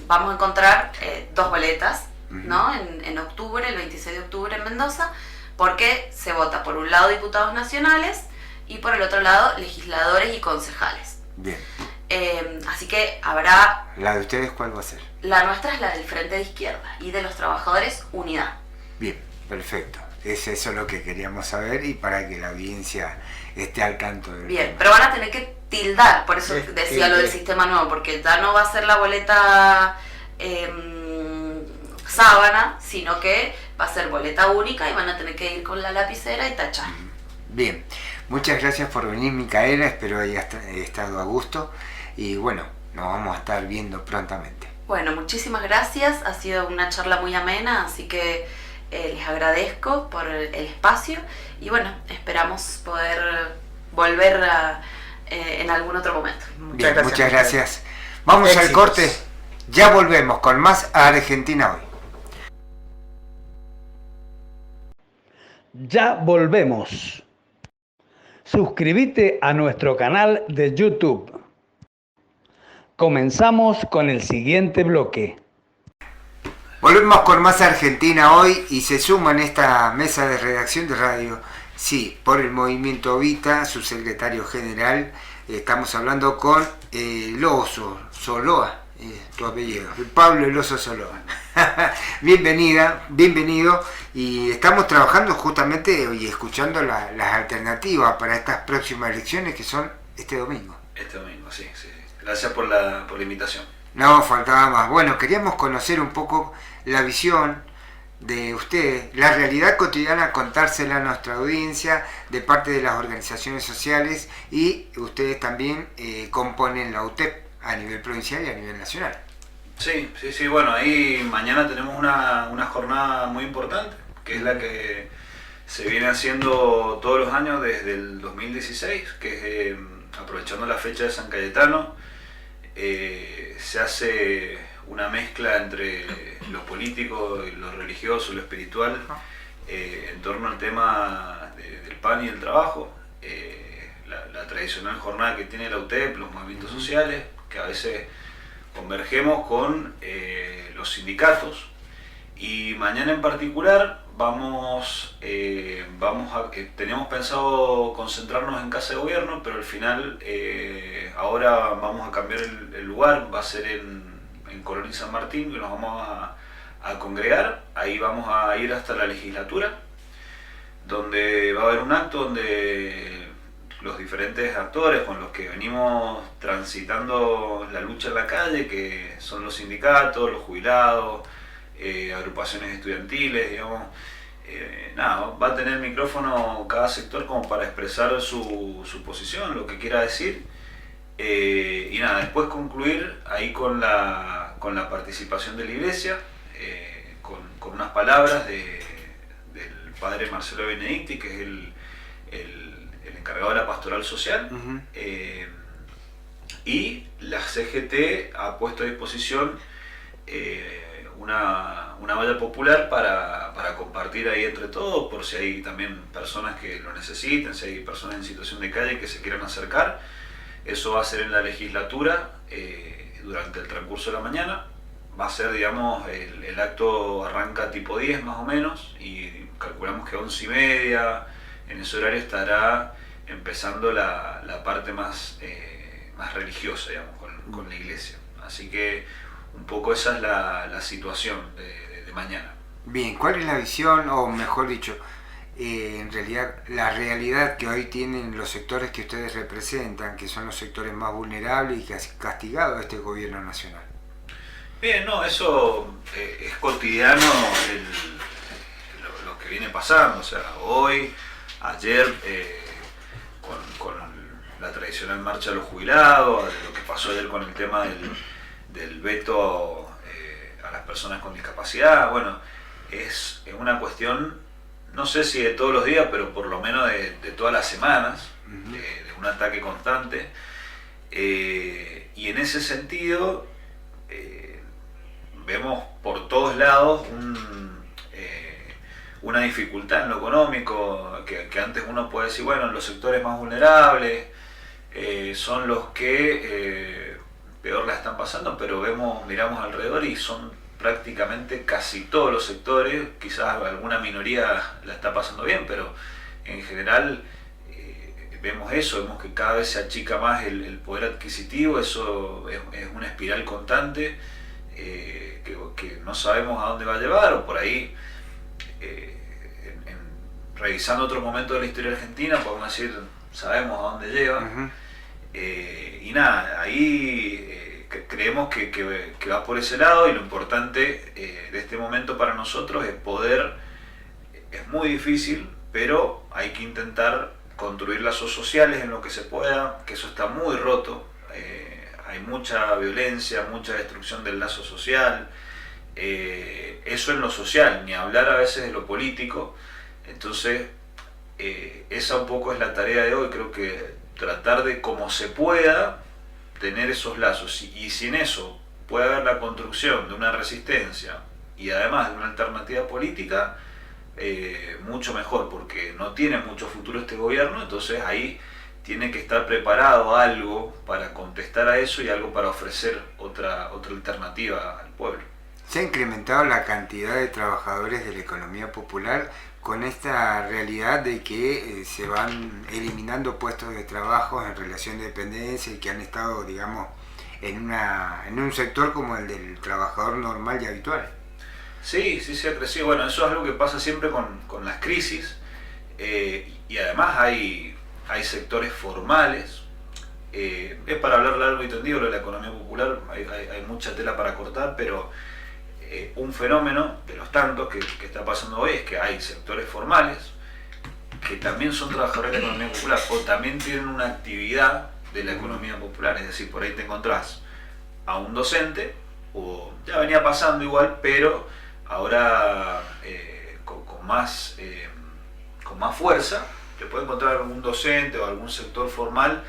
vamos a encontrar dos boletas, ¿no? En octubre, el 26 de octubre en Mendoza, porque se vota por un lado diputados nacionales y por el otro lado legisladores y concejales. Bien. Así que habrá... ¿La de ustedes cuál va a ser? La nuestra es la del Frente de Izquierda y de los Trabajadores Unidad. Bien, perfecto. Es eso lo que queríamos saber y para que la audiencia esté al tanto del Bien, tema. pero van a tener que tildar, por eso decía lo del sistema nuevo, porque ya no va a ser la boleta sábana, sino que va a ser boleta única y van a tener que ir con la lapicera y tachar. Bien, muchas gracias por venir, Micaela, espero haya estado a gusto y bueno, nos vamos a estar viendo prontamente. Bueno, muchísimas gracias, ha sido una charla muy amena, así que les agradezco por el espacio y bueno, esperamos poder volver en algún otro momento. Muchas gracias. Vamos Éxitos. Al corte, ya volvemos con más a Argentina Hoy. Ya volvemos. Suscríbete a nuestro canal de YouTube. Comenzamos con el siguiente bloque. Volvemos con más Argentina Hoy y se suma en esta mesa de redacción de radio, sí, por el Movimiento Vita, su secretario general. Estamos hablando con el Oso Soloa, tu apellido, Pablo el Oso Soloa. Bienvenido. Y estamos trabajando justamente y escuchando las alternativas para estas próximas elecciones que son este domingo. Este domingo, sí. Gracias por la invitación. No, faltaba más. Bueno, queríamos conocer un poco la visión de ustedes, la realidad cotidiana, contársela a nuestra audiencia de parte de las organizaciones sociales y ustedes también componen la UTEP a nivel provincial y a nivel nacional. Sí, bueno, ahí mañana tenemos una jornada muy importante, que es la que se viene haciendo todos los años desde el 2016, que es aprovechando la fecha de San Cayetano, se hace una mezcla entre lo político y lo religioso, lo espiritual, en torno al tema del pan y el trabajo, la tradicional jornada que tiene la UTEP, los movimientos sociales, que a veces convergemos con los sindicatos. Y mañana en particular teníamos pensado concentrarnos en Casa de Gobierno, pero al final ahora vamos a cambiar el lugar, va a ser en Colón y San Martín, que nos vamos a congregar. Ahí vamos a ir hasta la legislatura, donde va a haber un acto donde los diferentes actores con los que venimos transitando la lucha en la calle, que son los sindicatos, los jubilados, agrupaciones estudiantiles, digamos, va a tener micrófono cada sector como para expresar su posición, lo que quiera decir, y después concluir ahí con la participación de la iglesia, con unas palabras del padre Marcelo Benedicti, que es el encargado de la pastoral social. Y la CGT ha puesto a disposición una valla popular para compartir ahí entre todos, por si hay también personas que lo necesiten, si hay personas en situación de calle que se quieran acercar. Eso va a ser en la legislatura durante el transcurso de la mañana. Va a ser, digamos, el acto arranca tipo 10 más o menos, y calculamos que a 11:30, en ese horario estará empezando la parte más religiosa, digamos, con la iglesia. Así que un poco esa es la situación de mañana. Bien, ¿cuál es la visión, o mejor dicho, en realidad la realidad que hoy tienen los sectores que ustedes representan, que son los sectores más vulnerables y que ha castigado a este gobierno nacional? Bien, eso es cotidiano lo que viene pasando. O sea, hoy, ayer, con la tradicional marcha de los jubilados, lo que pasó ayer con el tema del veto a las personas con discapacidad. Bueno, es una cuestión, no sé si de todos los días, pero por lo menos de todas las semanas, de un ataque constante. Y en ese sentido, vemos por todos lados una dificultad en lo económico, que antes uno puede decir, bueno, los sectores más vulnerables son los que peor la están pasando, pero miramos alrededor y son prácticamente casi todos los sectores. Quizás alguna minoría la está pasando bien, pero en general vemos que cada vez se achica más el poder adquisitivo. Eso es una espiral constante que no sabemos a dónde va a llevar, o por ahí, revisando otro momento de la historia argentina, podemos decir, sabemos a dónde lleva. Ahí creemos que va por ese lado, y lo importante de este momento para nosotros es muy difícil, pero hay que intentar construir lazos sociales en lo que se pueda, que eso está muy roto. Hay mucha violencia, mucha destrucción del lazo social, eso en lo social, ni hablar a veces de lo político. Entonces, esa un poco es la tarea de hoy. Creo que tratar de, como se pueda, tener esos lazos, y si en eso puede haber la construcción de una resistencia y además de una alternativa política, mucho mejor, porque no tiene mucho futuro este gobierno. Entonces ahí tiene que estar preparado algo para contestar a eso y algo para ofrecer otra alternativa al pueblo. ¿Se ha incrementado la cantidad de trabajadores de la economía popular con esta realidad de que se van eliminando puestos de trabajo en relación de dependencia y que han estado, digamos, en un sector como el del trabajador normal y habitual? Sí, se ha crecido. Bueno, eso es algo que pasa siempre con las crisis, y además hay sectores formales. Es para hablar largo y tendido de la economía popular, hay mucha tela para cortar, pero un fenómeno de los tantos que está pasando hoy es que hay sectores formales que también son trabajadores de la economía popular, o también tienen una actividad de la economía popular. Es decir, por ahí te encontrás a un docente, o ya venía pasando igual, pero ahora con más fuerza, te puede encontrar algún docente o algún sector formal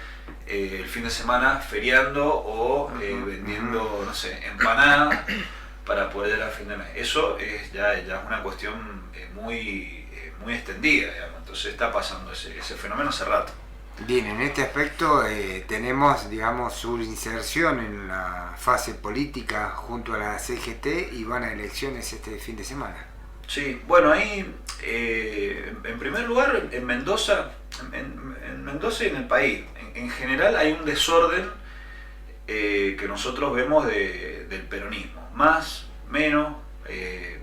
el fin de semana feriando o vendiendo, no sé, empanadas para poder llegar a fin de mes. Eso ya es una cuestión muy extendida, digamos. Entonces está pasando ese fenómeno hace rato. Bien, en este aspecto tenemos, digamos, su inserción en la fase política junto a la CGT y van a elecciones este fin de semana. Sí, bueno, ahí, en primer lugar, en Mendoza, en Mendoza y en el país, en general hay un desorden que nosotros vemos del peronismo, más, menos,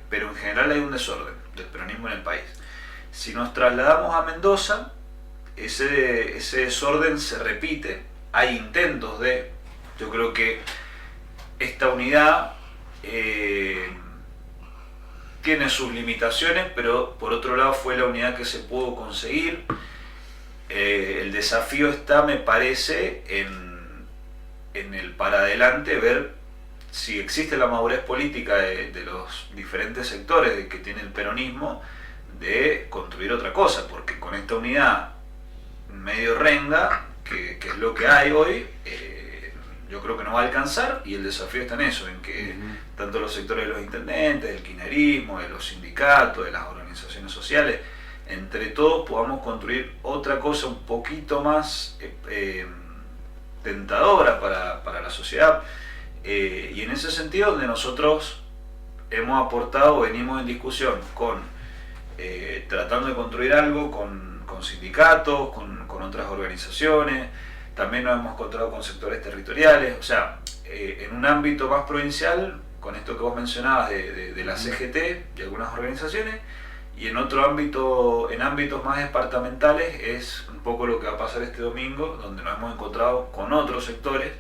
pero en general hay un desorden del peronismo en el país. Si nos trasladamos a Mendoza, ese desorden se repite, hay intentos yo creo que esta unidad tiene sus limitaciones, pero por otro lado fue la unidad que se pudo conseguir. El desafío está, me parece, en el para adelante, ver si existe la madurez política de los diferentes sectores que tiene el peronismo de construir otra cosa, porque con esta unidad medio renga, que es lo que hay hoy, yo creo que no va a alcanzar, y el desafío está en eso, en que tanto los sectores de los intendentes, del kirchnerismo, de los sindicatos, de las organizaciones sociales, entre todos podamos construir otra cosa un poquito más tentadora para la sociedad, y en ese sentido donde nosotros hemos aportado, venimos en discusión tratando de construir algo con sindicatos, con otras organizaciones. También nos hemos encontrado con sectores territoriales, o sea, en un ámbito más provincial, con esto que vos mencionabas de la CGT y algunas organizaciones, y en otro ámbito, en ámbitos más departamentales, es un poco lo que va a pasar este domingo, donde nos hemos encontrado con otros sectores,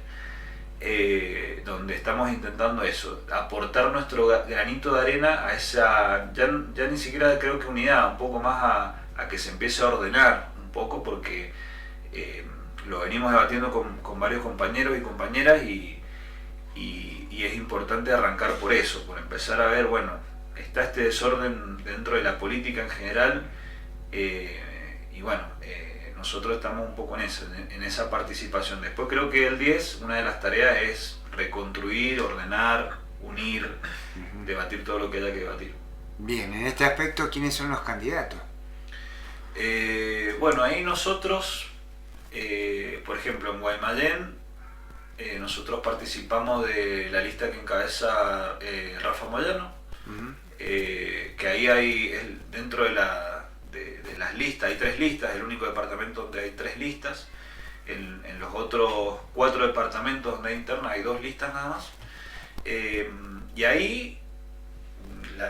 donde estamos intentando eso, aportar nuestro granito de arena a esa, ya ni siquiera creo que unidad, un poco más a que se empiece a ordenar un poco, porque lo venimos debatiendo con varios compañeros y compañeras, y es importante arrancar por eso, por empezar a ver, bueno, está este desorden dentro de la política en general, y bueno, nosotros estamos un poco en esa participación. Después creo que el 10, una de las tareas es reconstruir, ordenar, unir, debatir todo lo que haya que debatir. Bien, en este aspecto, ¿quiénes son los candidatos? Bueno, ahí nosotros, por ejemplo, en Guaymallén, nosotros participamos de la lista que encabeza Rafa Moyano, que ahí hay, dentro de las listas, hay 3 listas, el único departamento donde hay 3 listas, en los otros 4 departamentos donde hay interna hay 2 listas nada más, y ahí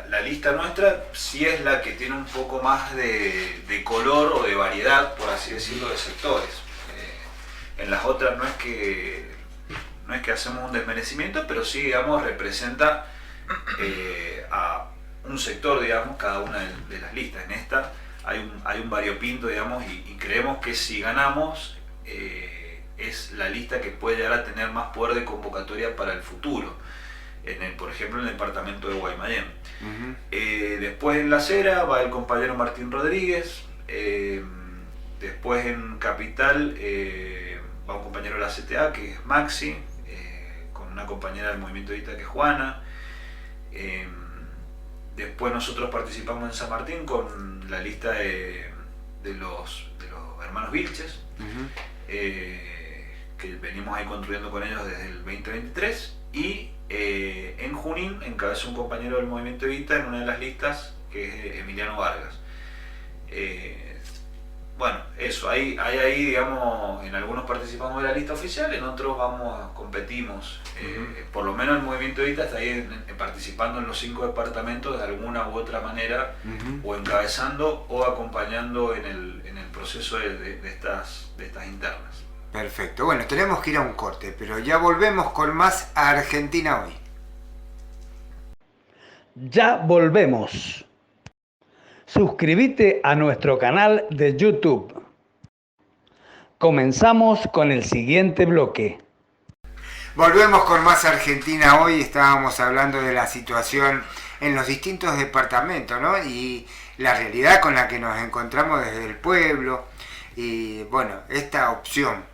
la lista nuestra sí es la que tiene un poco más de color o de variedad, por así decirlo, de sectores. En las otras no es que hacemos un desmerecimiento, pero sí, digamos, representa a un sector, digamos, cada una de las listas. En esta hay un variopinto, digamos, y creemos que si ganamos es la lista que puede llegar a tener más poder de convocatoria para el futuro. Por ejemplo, en el departamento de Guaymallén. Después en La Cera va el compañero Martín Rodríguez. Después en Capital va un compañero de la CTA, que es Maxi, con una compañera del Movimiento Evita, que es Juana. Después nosotros participamos en San Martín con la lista de los hermanos Vilches, que venimos ahí construyendo con ellos desde el 2023. Y en Junín encabeza un compañero del Movimiento Evita en una de las listas, que es Emiliano Vargas. Bueno, eso, ahí, digamos, en algunos participamos de la lista oficial, en otros competimos. Por lo menos el Movimiento Evita está ahí participando en los 5 departamentos de alguna u otra manera, o encabezando o acompañando en el proceso de estas internas. Perfecto, bueno, tenemos que ir a un corte, pero ya volvemos con más Argentina Hoy. Ya volvemos. Suscríbete a nuestro canal de YouTube. Comenzamos con el siguiente bloque. Volvemos con más Argentina Hoy. Estábamos hablando de la situación en los distintos departamentos, ¿no? Y la realidad con la que nos encontramos desde el pueblo. Y bueno, esta opción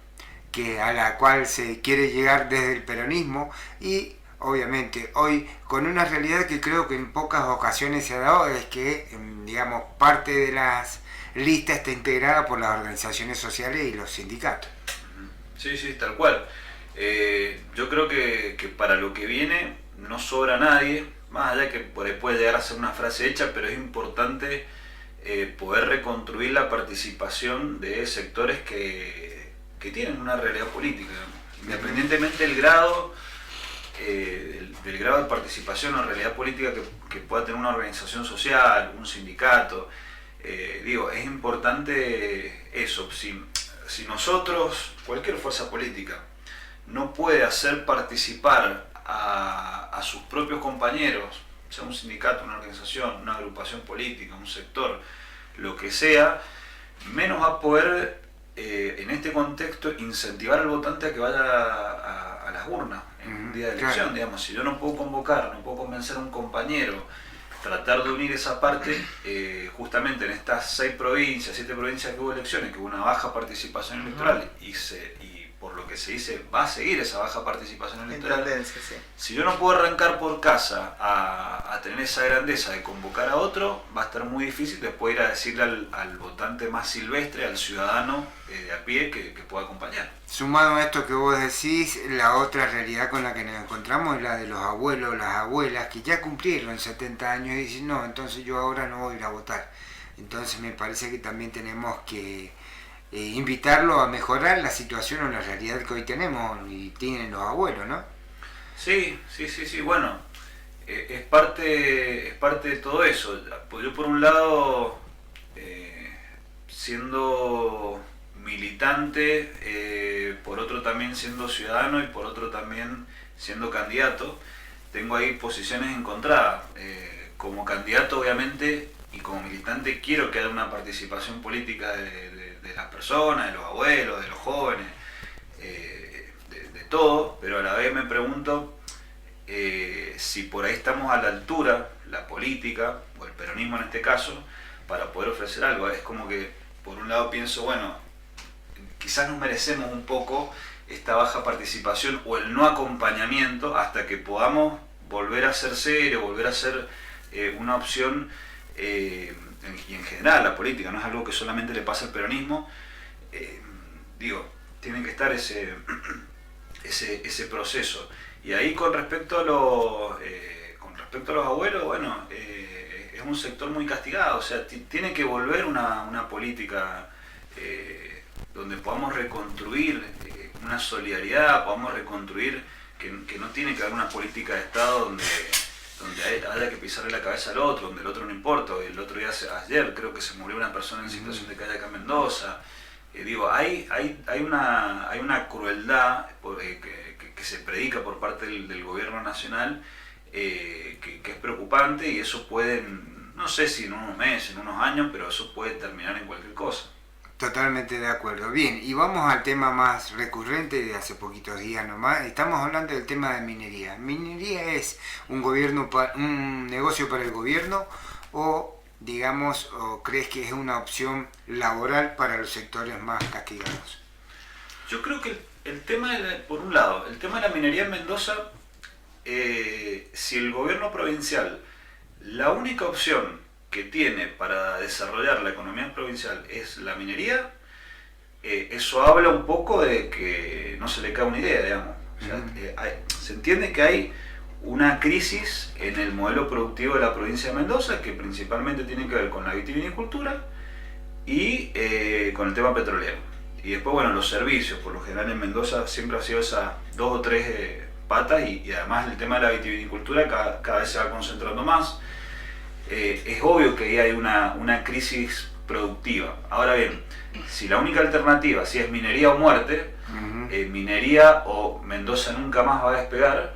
a la cual se quiere llegar desde el peronismo y obviamente hoy con una realidad que creo que en pocas ocasiones se ha dado, es que digamos parte de las listas está integrada por las organizaciones sociales y los sindicatos. Sí, sí, tal cual. Yo creo que para lo que viene no sobra nadie, más allá que por ahí puede llegar a ser una frase hecha, pero es importante poder reconstruir la participación de sectores que tienen una realidad política, independientemente del grado del grado de participación o realidad política que pueda tener una organización social, un sindicato. Es importante eso. Si nosotros, cualquier fuerza política, no puede hacer participar a sus propios compañeros, sea un sindicato, una organización, una agrupación política, un sector, lo que sea, menos va a poder, en este contexto, incentivar al votante a que vaya a las urnas en un día de elección. Claro. Digamos, si yo no puedo convocar, no puedo convencer a un compañero, tratar de unir esa parte, justamente en estas 7 provincias que hubo elecciones, que hubo una baja participación electoral y por lo que se dice va a seguir esa baja participación electoral. Tendencia, sí. Si yo no puedo arrancar por casa a tener esa grandeza de convocar a otro, va a estar muy difícil después ir a decirle al votante más silvestre, al ciudadano de a pie que pueda acompañar. Sumado a esto que vos decís, la otra realidad con la que nos encontramos es la de los abuelos, las abuelas, que ya cumplieron 70 años y dicen, no, entonces yo ahora no voy a ir a votar. Entonces me parece que también tenemos que invitarlo a mejorar la situación o la realidad que hoy tenemos y tienen los abuelos, ¿no? Sí, bueno, es parte de todo eso. Yo por un lado, siendo militante, por otro también siendo ciudadano y por otro también siendo candidato, tengo ahí posiciones encontradas. Como candidato, obviamente, y como militante quiero que haya una participación política de las personas, de los abuelos, de los jóvenes, de todo, pero a la vez me pregunto si por ahí estamos a la altura, la política, o el peronismo en este caso, para poder ofrecer algo. Es como que, por un lado pienso, bueno, quizás nos merecemos un poco esta baja participación o el no acompañamiento hasta que podamos volver a ser serio, volver a ser una opción. Y en general la política no es algo que solamente le pasa al peronismo, tiene que estar ese proceso. Y ahí con respecto a los abuelos, bueno, es un sector muy castigado, o sea, tiene que volver una política donde podamos reconstruir una solidaridad, podamos reconstruir que no tiene que haber una política de Estado donde haya que pisarle la cabeza al otro, donde el otro no importa. El otro día, ayer creo que se murió una persona en situación de calle acá en Mendoza. Hay una crueldad que se predica por parte del gobierno nacional que es preocupante, y eso puede, no sé si en unos meses, en unos años, pero eso puede terminar en cualquier cosa. Totalmente de acuerdo. Bien, y vamos al tema más recurrente de hace poquitos días nomás. Estamos hablando del tema de minería. ¿Minería es un negocio para el gobierno o, digamos, o crees que es una opción laboral para los sectores más castigados? Yo creo que el tema, por un lado, el tema de la minería en Mendoza, si el gobierno provincial, la única opción que tiene para desarrollar la economía provincial es la minería, eso habla un poco de que no se le cae una idea, digamos. O sea, se entiende que hay una crisis en el modelo productivo de la provincia de Mendoza, que principalmente tiene que ver con la vitivinicultura y con el tema petrolero. Y después, bueno, los servicios, por lo general en Mendoza siempre ha sido esas 2 o 3 patas, y además el tema de la vitivinicultura cada vez se va concentrando más. Es obvio que ahí hay una crisis productiva. Ahora bien, si la única alternativa, si es minería o muerte, minería o Mendoza nunca más va a despegar,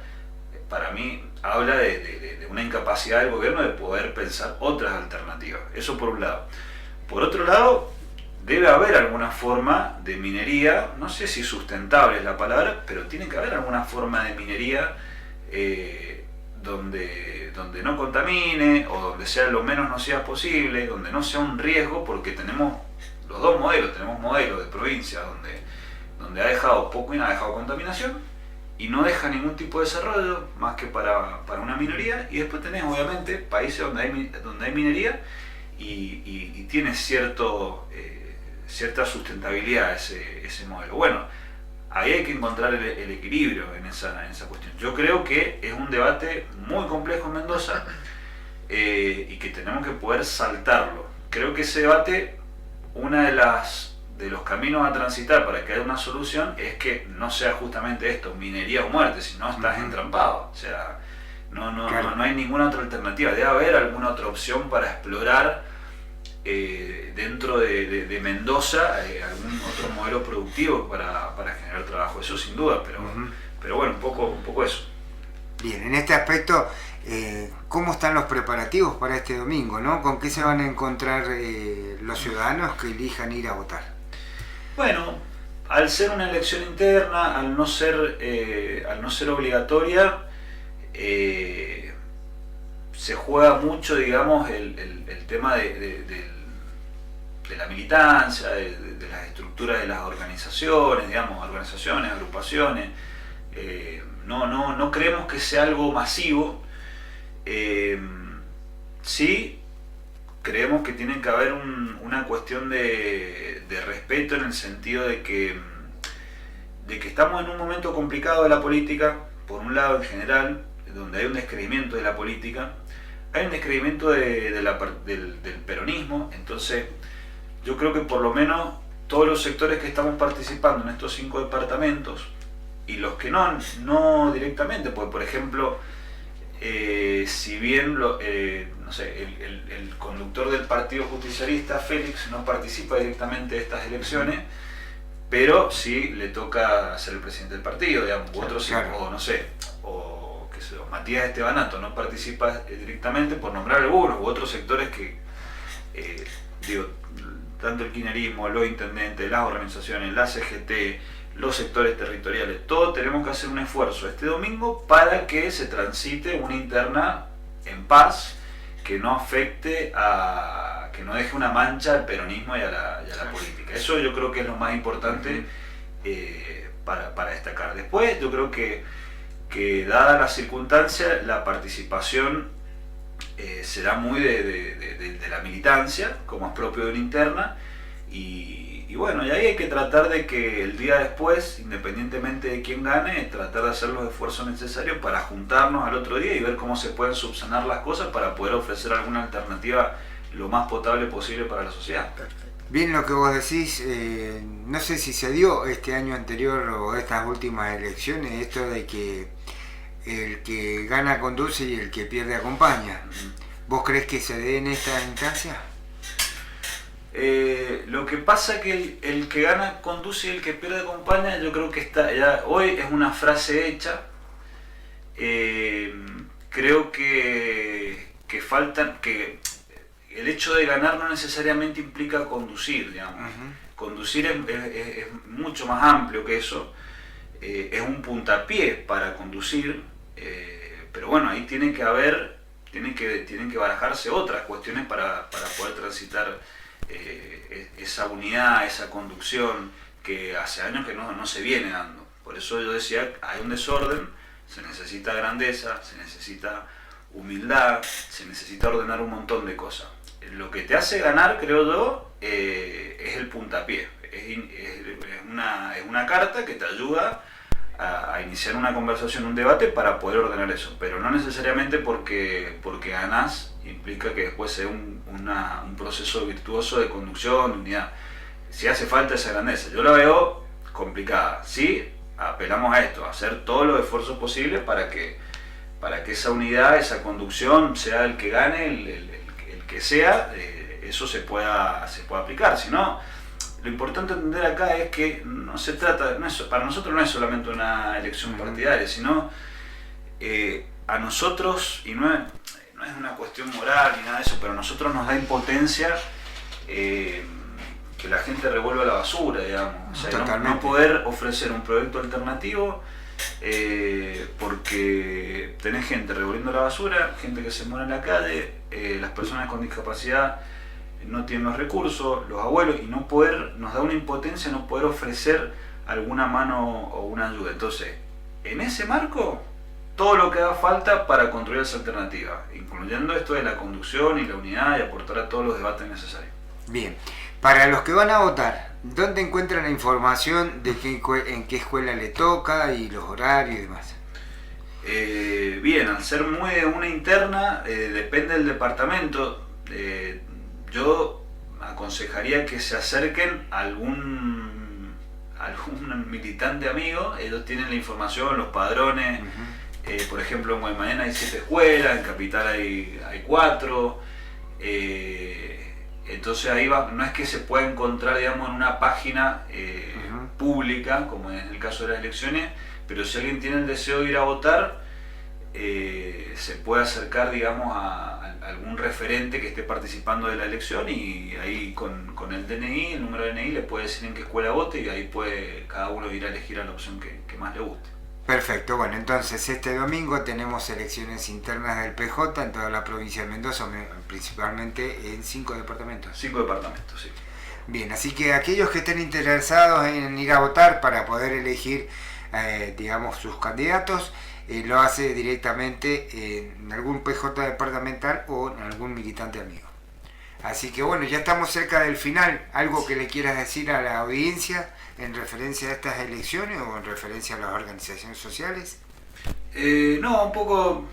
para mí habla de una incapacidad del gobierno de poder pensar otras alternativas. Eso por un lado. Por otro lado, debe haber alguna forma de minería, no sé si sustentable es la palabra, pero tiene que haber alguna forma de minería donde no contamine, o donde sea lo menos nociva posible, donde no sea un riesgo, porque tenemos los dos modelos. Tenemos modelos de provincia donde donde ha dejado poco y ha dejado contaminación y no deja ningún tipo de desarrollo más que para una minoría, y después tenés obviamente países donde hay minería y tiene cierta sustentabilidad ese modelo. Bueno, ahí hay que encontrar el equilibrio en esa cuestión. Yo creo que es un debate muy complejo en Mendoza y que tenemos que poder saltarlo. Creo que ese debate, una de los caminos a transitar para que haya una solución es que no sea justamente esto, minería o muerte, sino estás entrampado. O sea, Claro. no hay ninguna otra alternativa. Debe haber alguna otra opción para explorar dentro de Mendoza algún otro modelo productivo para generar trabajo. Eso sin duda, pero bueno, un poco eso. Bien, en este aspecto, ¿cómo están los preparativos para este domingo, ¿no? ¿Con qué se van a encontrar los ciudadanos que elijan ir a votar? Bueno, al ser una elección interna, al no ser obligatoria, se juega mucho, digamos, el tema de la militancia, de las estructuras de las organizaciones, digamos, organizaciones, agrupaciones. No creemos que sea algo masivo. Sí creemos que tiene que haber una cuestión de respeto, en el sentido de que estamos en un momento complicado de la política, por un lado en general, donde hay un descreimiento de la política, hay un descreimiento del peronismo. Entonces yo creo que por lo menos todos los sectores que estamos participando en estos 5 departamentos, y los que no directamente, porque por ejemplo, si bien no sé, el conductor del Partido Justicialista, Félix, no participa directamente de estas elecciones, pero sí le toca ser el presidente del partido, digamos, u otros, Claro. o no sé, o qué sé yo, Matías Estebanato no participa directamente, por nombrar algunos, u otros sectores que, digo, tanto el kirchnerismo, los intendentes, las organizaciones, la CGT, los sectores territoriales, todos tenemos que hacer un esfuerzo este domingo para que se transite una interna en paz, que no afecte que no deje una mancha al peronismo y a la política. Eso yo creo que es lo más importante para destacar. Después yo creo que dada la circunstancia, la participación será muy de la militancia, como es propio de una interna, y bueno, y ahí hay que tratar de que el día después, independientemente de quién gane, tratar de hacer los esfuerzos necesarios para juntarnos al otro día y ver cómo se pueden subsanar las cosas para poder ofrecer alguna alternativa lo más potable posible para la sociedad. Bien, lo que vos decís, no sé si se dio este año anterior o estas últimas elecciones, esto de que el que gana conduce y el que pierde acompaña. ¿Vos crees que se dé en esta instancia? Lo que pasa que el que gana conduce y el que pierde acompaña, yo creo que hoy es una frase hecha. Creo que el hecho de ganar no necesariamente implica conducir, digamos. Conducir es mucho más amplio que eso. Es un puntapié para conducir, pero bueno, ahí tienen que barajarse otras cuestiones para poder transitar esa unidad, esa conducción que hace años que no se viene dando. Por eso yo decía, hay un desorden, se necesita grandeza, se necesita humildad, se necesita ordenar un montón de cosas. Lo que te hace ganar, creo yo, es el puntapié, es una carta que te ayuda a iniciar una conversación, un debate para poder ordenar eso, pero no necesariamente porque ganás implica que después sea un proceso virtuoso de conducción, de unidad. Si hace falta esa grandeza, yo la veo complicada. Sí, apelamos a esto, a hacer todos los esfuerzos posibles para que esa unidad, esa conducción, sea el que gane, el que sea, eso se pueda aplicar. Si no, lo importante entender acá es que no se trata, para nosotros no es solamente una elección partidaria, sino a nosotros, y no es una cuestión moral ni nada de eso, pero a nosotros nos da impotencia que la gente revuelva la basura, digamos. O sea, no poder ofrecer un proyecto alternativo porque tenés gente revolviendo la basura, gente que se muere en la calle, las personas con discapacidad no tienen los recursos, los abuelos, y nos da una impotencia no poder ofrecer alguna mano o una ayuda. Entonces, en ese marco, todo lo que haga falta para construir esa alternativa, incluyendo esto de la conducción y la unidad y aportar a todos los debates necesarios. Bien, para los que van a votar, ¿dónde encuentran la información de en qué escuela le toca y los horarios y demás? Bien, al ser muy de una interna, depende del departamento. Yo aconsejaría que se acerquen a algún militante amigo. Ellos tienen la información, los padrones. Por ejemplo, en Guaymallén hay 7 escuelas, en Capital hay 4. Entonces ahí no es que se pueda encontrar, digamos, en una página pública, como en el caso de las elecciones, pero si alguien tiene el deseo de ir a votar, se puede acercar, digamos, a algún referente que esté participando de la elección, y ahí con el DNI, el número de DNI, le puede decir en qué escuela vote, y ahí puede cada uno ir a elegir a la opción que más le guste. Perfecto, bueno, entonces este domingo tenemos elecciones internas del PJ en toda la provincia de Mendoza, principalmente en 5 departamentos. 5 departamentos, sí. Bien, así que aquellos que estén interesados en ir a votar para poder elegir, digamos, sus candidatos, lo hace directamente en algún PJ departamental o en algún militante amigo. Así que bueno, ya estamos cerca del final. ¿Algo que le quieras decir a la audiencia en referencia a estas elecciones o en referencia a las organizaciones sociales? No, un poco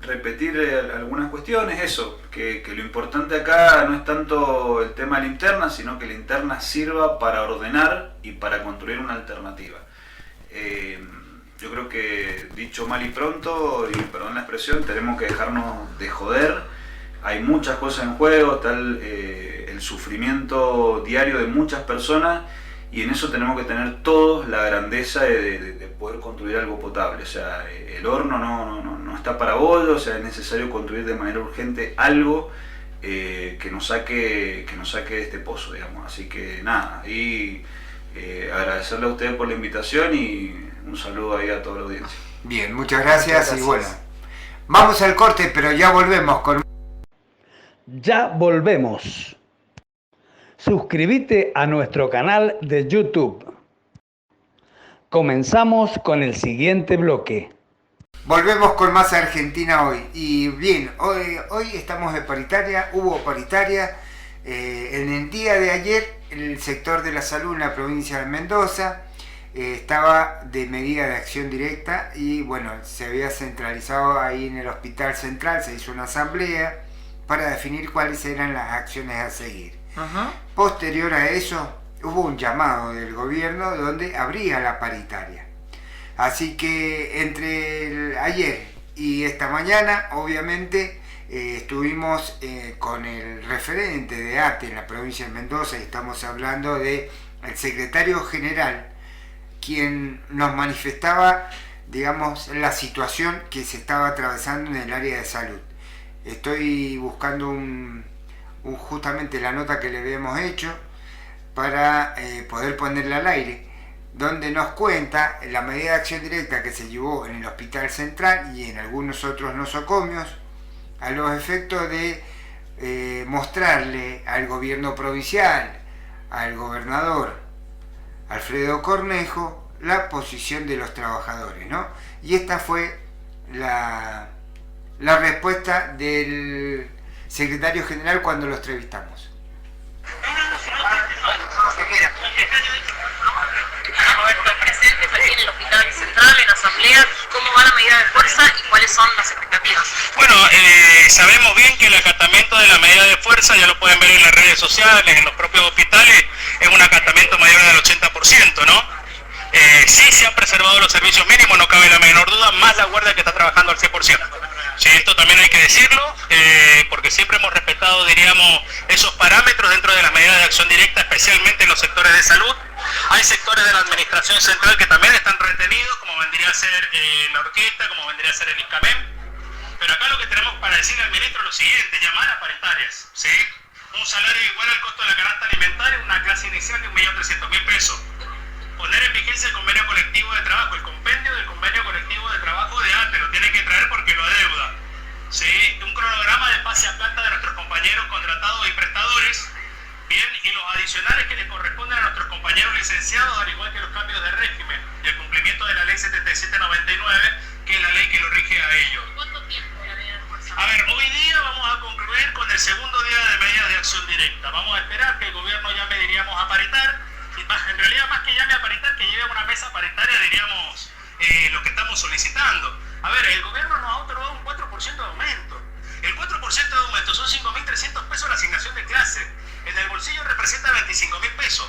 repetir algunas cuestiones, eso, que lo importante acá no es tanto el tema de la interna, sino que la interna sirva para ordenar y para construir una alternativa. Yo creo que, dicho mal y pronto, y perdón la expresión, tenemos que dejarnos de joder. Hay muchas cosas en juego, está el sufrimiento diario de muchas personas, y en eso tenemos que tener todos la grandeza de poder construir algo potable. O sea, el horno no está para bollo, o sea, es necesario construir de manera urgente algo que nos saque de este pozo, digamos. Así que nada, y agradecerle a ustedes por la invitación y un saludo ahí a toda la audiencia. Bien, muchas gracias. Y bueno, vamos al corte, pero ya volvemos con... Ya volvemos. Suscríbete a nuestro canal de YouTube. Comenzamos con el siguiente bloque. Volvemos con más Argentina hoy. Y bien, hoy estamos de paritaria, hubo paritaria. En el día de ayer, el sector de la salud en la provincia de Mendoza estaba de medida de acción directa y bueno, se había centralizado ahí en el Hospital Central, se hizo una asamblea para definir cuáles eran las acciones a seguir. Posterior a eso, hubo un llamado del gobierno donde habría la paritaria. Así que entre ayer y esta mañana, obviamente, estuvimos con el referente de ATE en la provincia de Mendoza, y estamos hablando del secretario general, quien nos manifestaba, digamos, la situación que se estaba atravesando en el área de salud. Estoy buscando justamente la nota que le habíamos hecho para poder ponerla al aire, donde nos cuenta la medida de acción directa que se llevó en el Hospital Central y en algunos otros nosocomios a los efectos de mostrarle al gobierno provincial, al gobernador Alfredo Cornejo, la posición de los trabajadores, ¿no? Y esta fue la respuesta del secretario general cuando lo entrevistamos. Presentes aquí en el Hospital Central, en asamblea, cómo va la medida de fuerza y cuáles son las expectativas. Bueno, sabemos bien que el acatamiento de la medida de fuerza, ya lo pueden ver en las redes sociales, en los propios hospitales, es un acatamiento mayor del 80%, ¿no? Sí se han preservado los servicios mínimos, no cabe la menor duda, más la guardia que está trabajando al 100%. Sí, esto también hay que decirlo, porque siempre hemos respetado, diríamos, esos parámetros dentro de las medidas de acción directa, especialmente en los sectores de salud. Hay sectores de la administración central que también están retenidos, como vendría a ser la orquesta, como vendría a ser el ISCAMEM. Pero acá lo que tenemos para decirle al ministro es lo siguiente: llamar a paritarias, ¿sí? Un salario igual al costo de la canasta alimentaria, una clase inicial de 1.300.000 pesos. Poner en vigencia el convenio colectivo de trabajo, el compendio del convenio colectivo de trabajo de ATE, lo tiene que traer porque lo adeuda. ¿Sí? Un cronograma de pase a planta de nuestros compañeros contratados y prestadores, bien, y los adicionales que le corresponden a nuestros compañeros licenciados, al igual 799, que es la ley que lo rige a ellos. ¿Cuánto tiempo la medida de fuerza? A ver, hoy día vamos a concluir con el segundo día de medidas de acción directa. Vamos a esperar que el gobierno llame, diríamos, a paritar. En realidad, más que llame a paritar, que lleve a una mesa paritaria, diríamos, lo que estamos solicitando. A ver, el gobierno nos ha otorgado un 4% de aumento. El 4% de aumento son 5.300 pesos la asignación de clase. En el bolsillo representa 25.000 pesos.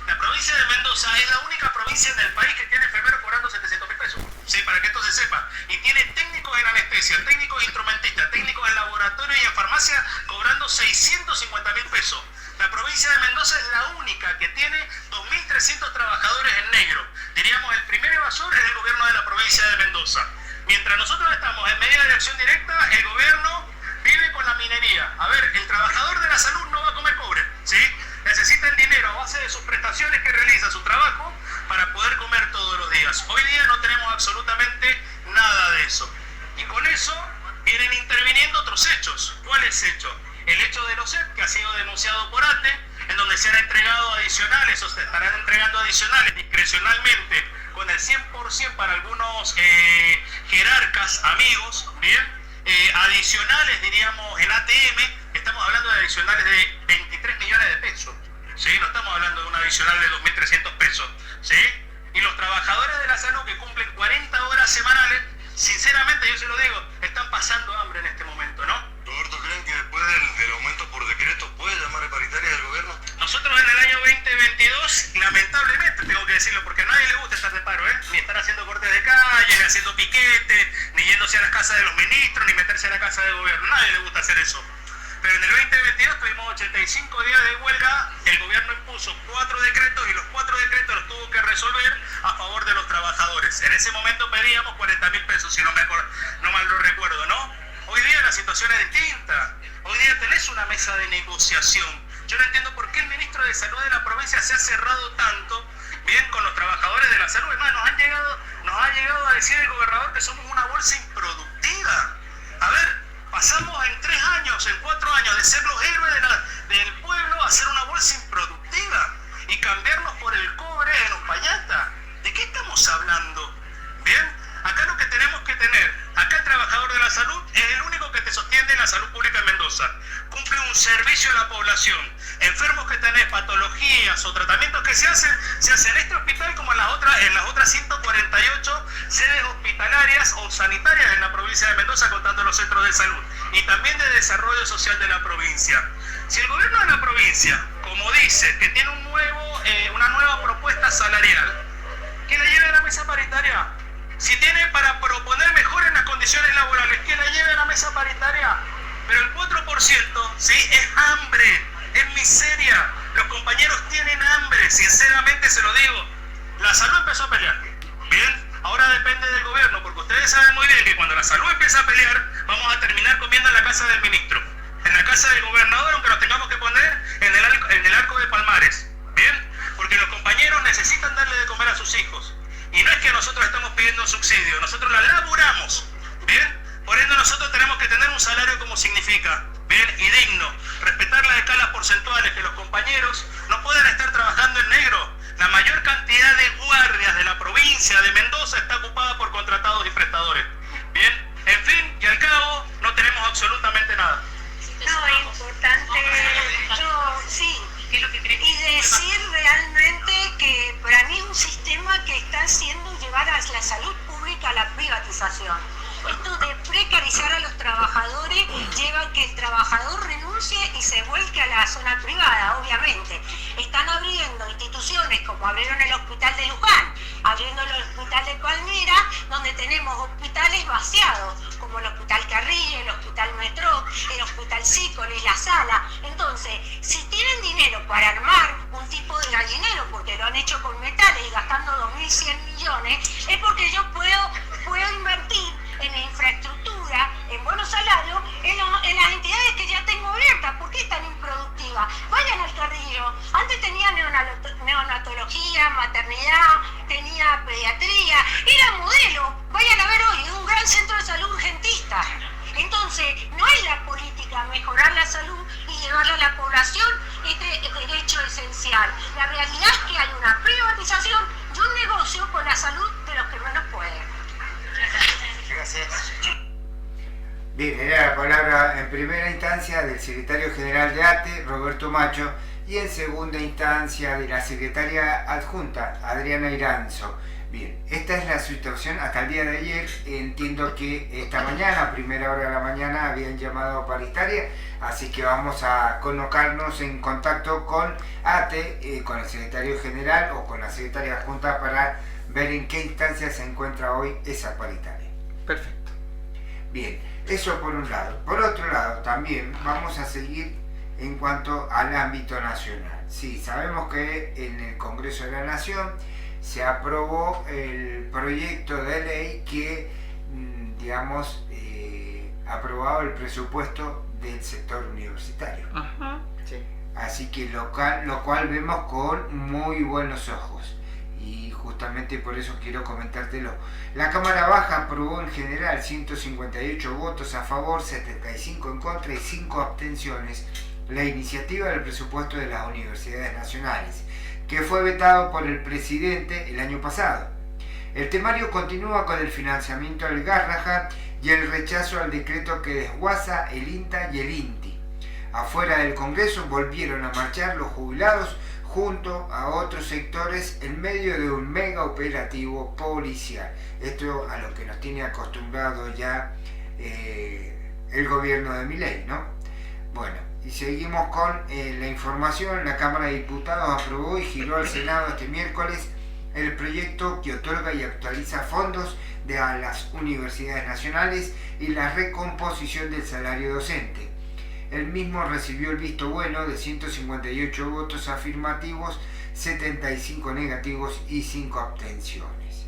La provincia de Mendoza es la única provincia en el país que tiene enfermeros cobrando 700.000 pesos. Sí, para que esto se sepa. Y tiene técnicos en anestesia, técnicos instrumentistas, técnicos en laboratorio y en farmacia cobrando 650.000 pesos. La provincia de Mendoza es la única que tiene 2.300 trabajadores en negro. Diríamos, el primer evasor es el gobierno de la provincia de Mendoza. Mientras nosotros estamos en medida de acción directa, el gobierno vive con la minería. A ver, el trabajador de la salud no va a comer cobre, ¿sí? Necesita el dinero a base de sus prestaciones que realiza su trabajo para poder comer todos los días. Hoy día no tenemos absolutamente nada de eso. Y con eso vienen interviniendo otros hechos. ¿Cuáles hechos? El hecho de los OSEP, que ha sido denunciado por ATE, en donde se han entregado adicionales o se estarán entregando adicionales discrecionalmente con el 100% para algunos jerarcas, amigos, ¿bien? Adicionales, diríamos, en ATM, estamos hablando de adicionales de 23 millones de pesos, ¿sí? No estamos hablando de un adicional de 2.300 pesos, ¿sí? Y los trabajadores de la salud que cumplen 40 horas semanales, sinceramente, yo se lo digo, están pasando hambre en este momento, ¿no? Roberto, ¿creen que después del aumento por decreto puede llamar a paritaria del gobierno? Nosotros en el año 2022, lamentablemente, tengo que decirlo, porque a nadie le gusta estar de paro, ni estar haciendo cortes de calle, ni haciendo piquetes, ni yéndose a las casas de los ministros, ni meterse a la casa del gobierno. Nadie le gusta hacer eso. Pero en el 2022 tuvimos 85 días de huelga, el gobierno impuso 4 decretos y los 4 decretos los tuvo que resolver a favor de los trabajadores. En ese momento pedíamos 40.000 pesos, si no mal lo recuerdo, ¿no? Hoy día la situación es distinta. Hoy día tenés una mesa de negociación. Yo no entiendo por qué el ministro de Salud de la provincia se ha cerrado tanto, bien, con los trabajadores de la salud. Además, nos ha llegado a decir el gobernador que somos una bolsa improductiva. A ver, pasamos en 3 años, en 4 años, de ser los héroes del pueblo a ser una bolsa improductiva y cambiarnos por el cobre en Uspallata. ¿De qué estamos hablando? Bien, acá lo que tenemos que tener, acá el trabajador de la salud es el único que te sostiene la salud pública en Mendoza. Cumple un servicio a la población. Enfermos que tenés, patologías o tratamientos que se hacen en este hospital como en las otras 148 sedes hospitalarias o sanitarias en la provincia de Mendoza, contando los centros de salud y también de desarrollo social de la provincia. Si el gobierno de la provincia, como dice, que tiene una nueva propuesta salarial, que la lleve a la mesa paritaria. Si tiene para proponer mejores las condiciones laborales, que la lleve a la mesa paritaria. Pero el 4%, ¿sí? Es hambre, es miseria. Los compañeros tienen hambre, sinceramente se lo digo. La salud empezó a pelear. Bien, ahora depende del gobierno, porque ustedes saben muy bien que cuando la salud empieza a pelear, vamos a terminar comiendo en la casa del ministro, en la casa del gobernador, aunque nos tengamos que poner en el arco de Palmares. Bien, porque los compañeros necesitan darle de comer a sus hijos. Y no es que nosotros estamos pidiendo un subsidio, nosotros la laburamos, ¿bien? Por ende nosotros tenemos que tener un salario como significa, ¿bien? Y digno, respetar las escalas porcentuales, que los compañeros no pueden estar trabajando en negro. La mayor cantidad de guardias de la provincia de Mendoza está ocupada por contratados y prestadores, ¿bien? En fin, y al cabo, no tenemos absolutamente nada. No, es importante, y decir realmente que para mí es un sistema que está haciendo llevar a la salud pública a la privatización. Esto de precarizar a los trabajadores lleva a que el trabajador renuncie y se vuelque a la zona privada, obviamente. Están abriendo instituciones como abrieron el hospital de Luján, abriendo el hospital de Palmira, donde tenemos hospitales vaciados, como el hospital Carril, el hospital Metro, el hospital Sícoles, la Sala. Entonces, si tienen dinero para armar un tipo de gallinero, porque lo han hecho con metales y gastando 2.100 millones, es porque yo puedo invertir en infraestructura, en buenos salarios, en las entidades que ya tengo abiertas. ¿Por qué es tan improductiva? Vayan al Carrillo. Antes tenía neonatología, maternidad, tenía pediatría, era modelo. Vayan a ver hoy, es un gran centro de salud urgentista. Entonces, no es la política mejorar la salud y llevarla a la población, este derecho esencial. La realidad es que hay una privatización y un negocio con la salud de los que menos pueden. Bien, era la palabra en primera instancia del secretario general de ATE, Roberto Macho, y en segunda instancia de la secretaria adjunta, Adriana Iranzo. Bien, esta es la situación hasta el día de ayer. Entiendo que esta mañana, a primera hora de la mañana, habían llamado a paritaria, así que vamos a colocarnos en contacto con ATE, con el secretario general o con la secretaria adjunta para ver en qué instancia se encuentra hoy esa paritaria. Perfecto. Bien, eso por un lado. Por otro lado, también vamos a seguir en cuanto al ámbito nacional. Sí, sabemos que en el Congreso de la Nación se aprobó el proyecto de ley que, digamos, aprobaba el presupuesto del sector universitario. Ajá, sí. Así que lo cual vemos con muy buenos ojos. Y justamente por eso quiero comentártelo. La Cámara Baja aprobó en general 158 votos a favor, 75 en contra y 5 abstenciones la iniciativa del presupuesto de las universidades nacionales, que fue vetado por el presidente el año pasado. El temario continúa con el financiamiento del Garraja y el rechazo al decreto que desguaza el INTA y el INTI. Afuera del Congreso volvieron a marchar los jubilados junto a otros sectores en medio de un mega operativo policial. Esto a lo que nos tiene acostumbrado ya el gobierno de Milei, ¿no? Bueno, y seguimos con la información. La Cámara de Diputados aprobó y giró al Senado este miércoles el proyecto que otorga y actualiza fondos a las universidades nacionales y la recomposición del salario docente. El mismo recibió el visto bueno de 158 votos afirmativos, 75 negativos y 5 abstenciones.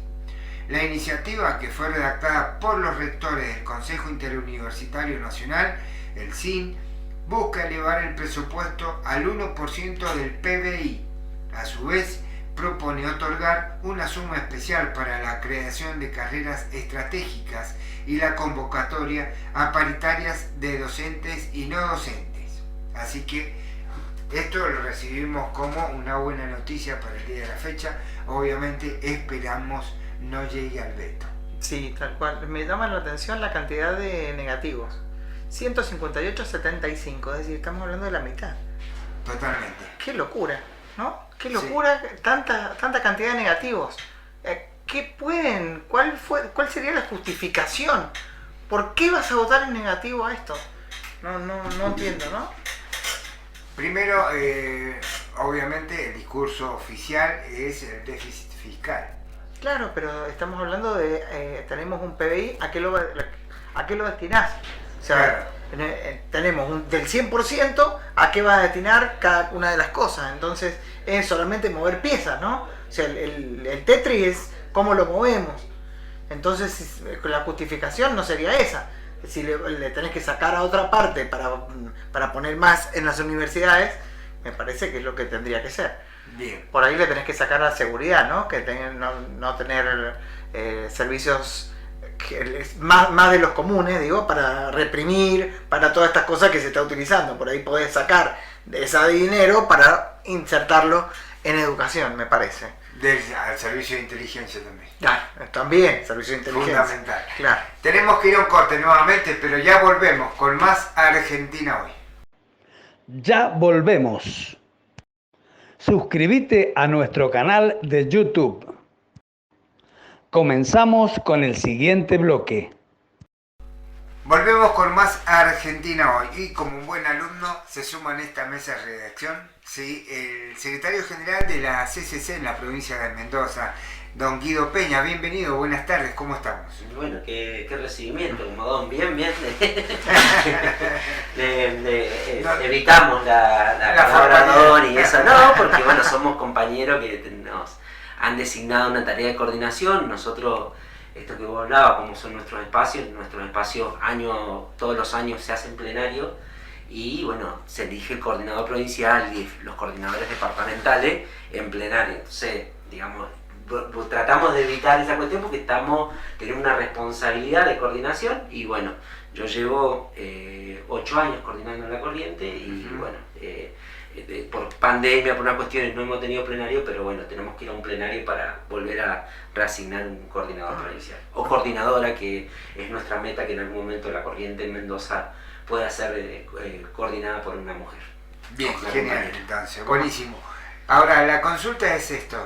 La iniciativa, que fue redactada por los rectores del Consejo Interuniversitario Nacional, el CIN, busca elevar el presupuesto al 1% del PBI. A su vez, propone otorgar una suma especial para la creación de carreras estratégicas y la convocatoria a paritarias de docentes y no docentes. Así que esto lo recibimos como una buena noticia para el día de la fecha. Obviamente esperamos no llegue al veto. Sí, tal cual. Me llama la atención la cantidad de negativos. 158-75, es decir, estamos hablando de la mitad. Totalmente. Qué locura, ¿no? Qué locura, sí. tanta cantidad de negativos. ¿Cuál sería la justificación? ¿Por qué vas a votar en negativo a esto? No entiendo, ¿no? Primero, obviamente el discurso oficial es el déficit fiscal. Claro, pero estamos hablando de, tenemos un PBI, ¿a qué lo destinás? O sea, claro. Tenemos del 100%, ¿a qué va a destinar cada una de las cosas? Entonces es solamente mover piezas, ¿no? O sea, el Tetris es cómo lo movemos. Entonces la justificación no sería esa. Si le tenés que sacar a otra parte para poner más en las universidades, me parece que es lo que tendría que ser. Bien. Por ahí le tenés que sacar la seguridad, ¿no? Que no tener servicios más de los comunes, digo, para reprimir, para todas estas cosas que se está utilizando. Por ahí podés sacar de ese dinero para insertarlo en educación, me parece. Al servicio de inteligencia también. Claro, también, servicio de inteligencia. Fundamental. Claro. Tenemos que ir a un corte nuevamente, pero ya volvemos con más Argentina Hoy. Ya volvemos. Suscríbete a nuestro canal de YouTube. Comenzamos con el siguiente bloque. Volvemos con más Argentina Hoy y como un buen alumno se suma en esta mesa de redacción, ¿sí?, el secretario general de la CCC en la provincia de Mendoza, don Guido Peña. Bienvenido, buenas tardes, ¿cómo estamos? Bueno, qué recibimiento, como don, bien. Evitamos la palabra don y eso, no, porque bueno, somos compañeros que nos han designado una tarea de coordinación. Nosotros, esto que vos hablabas, como son nuestros espacios todos los años se hacen plenario y bueno, se elige el coordinador provincial y los coordinadores departamentales en plenario. Entonces, digamos, tratamos de evitar esa cuestión porque tenemos una responsabilidad de coordinación y bueno, yo llevo 8 años coordinando la corriente y bueno, por pandemia, por unas cuestiones, no hemos tenido plenario, pero bueno, tenemos que ir a un plenario para volver a reasignar un coordinador provincial. O coordinadora, que es nuestra meta, que en algún momento la corriente en Mendoza pueda ser coordinada por una mujer. Bien, genial, entonces, buenísimo. Ahora, la consulta es esto.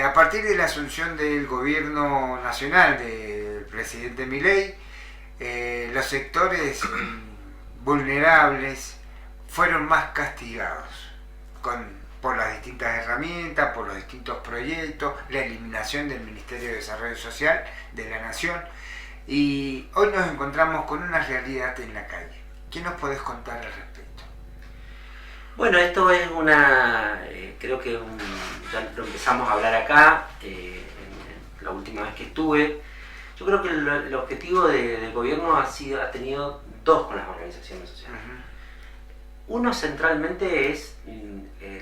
A partir de la asunción del gobierno nacional del presidente Milei, los sectores vulnerables fueron más castigados por las distintas herramientas, por los distintos proyectos, la eliminación del Ministerio de Desarrollo Social de la Nación, y hoy nos encontramos con una realidad en la calle. ¿Qué nos podés contar al respecto? Bueno, esto es creo que ya lo empezamos a hablar acá, la última vez que estuve. Yo creo que el objetivo del gobierno ha tenido dos con las organizaciones sociales. Uno centralmente es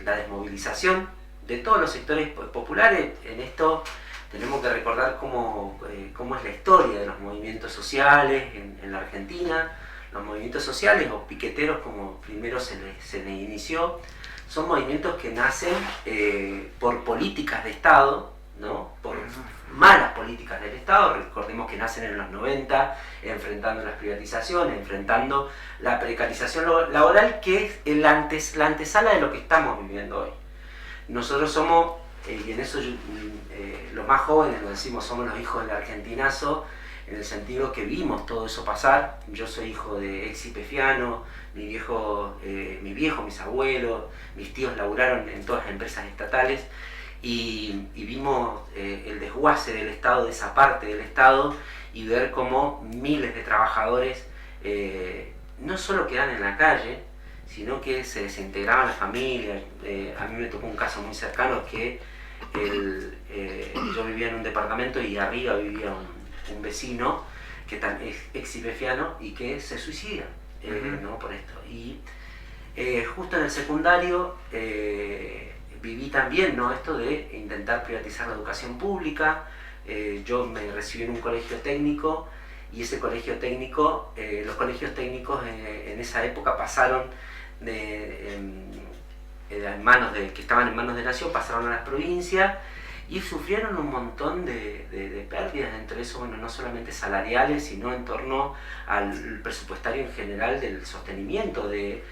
la desmovilización de todos los sectores populares. En esto tenemos que recordar cómo es la historia de los movimientos sociales en la Argentina. Los movimientos sociales o piqueteros, como primero se les inició, son movimientos que nacen por políticas de Estado, ¿no? Por malas políticas del Estado. Recordemos que nacen en los 90, enfrentando las privatizaciones, enfrentando la precarización laboral, que es la antesala de lo que estamos viviendo hoy. Nosotros somos, y en eso los más jóvenes lo decimos, somos los hijos del argentinazo, en el sentido que vimos todo eso pasar. Yo soy hijo de ex YPFiano, mi viejo, mis abuelos, mis tíos laburaron en todas las empresas estatales, y vimos el desguace del Estado, de esa parte del Estado, y ver cómo miles de trabajadores no solo quedan en la calle, sino que se desintegraban las familias. A mí me tocó un caso muy cercano que yo vivía en un departamento y arriba vivía un vecino que también es ex YPFiano y que se suicida, ¿no? Por esto. Y justo en el secundario viví también, ¿no? Esto de intentar privatizar la educación pública. Yo me recibí en un colegio técnico, y ese colegio técnico, los colegios técnicos en esa época pasaron que estaban en manos de Nación, pasaron a las provincias y sufrieron un montón de pérdidas, entre eso, bueno, no solamente salariales, sino en torno al presupuestario en general del sostenimiento de...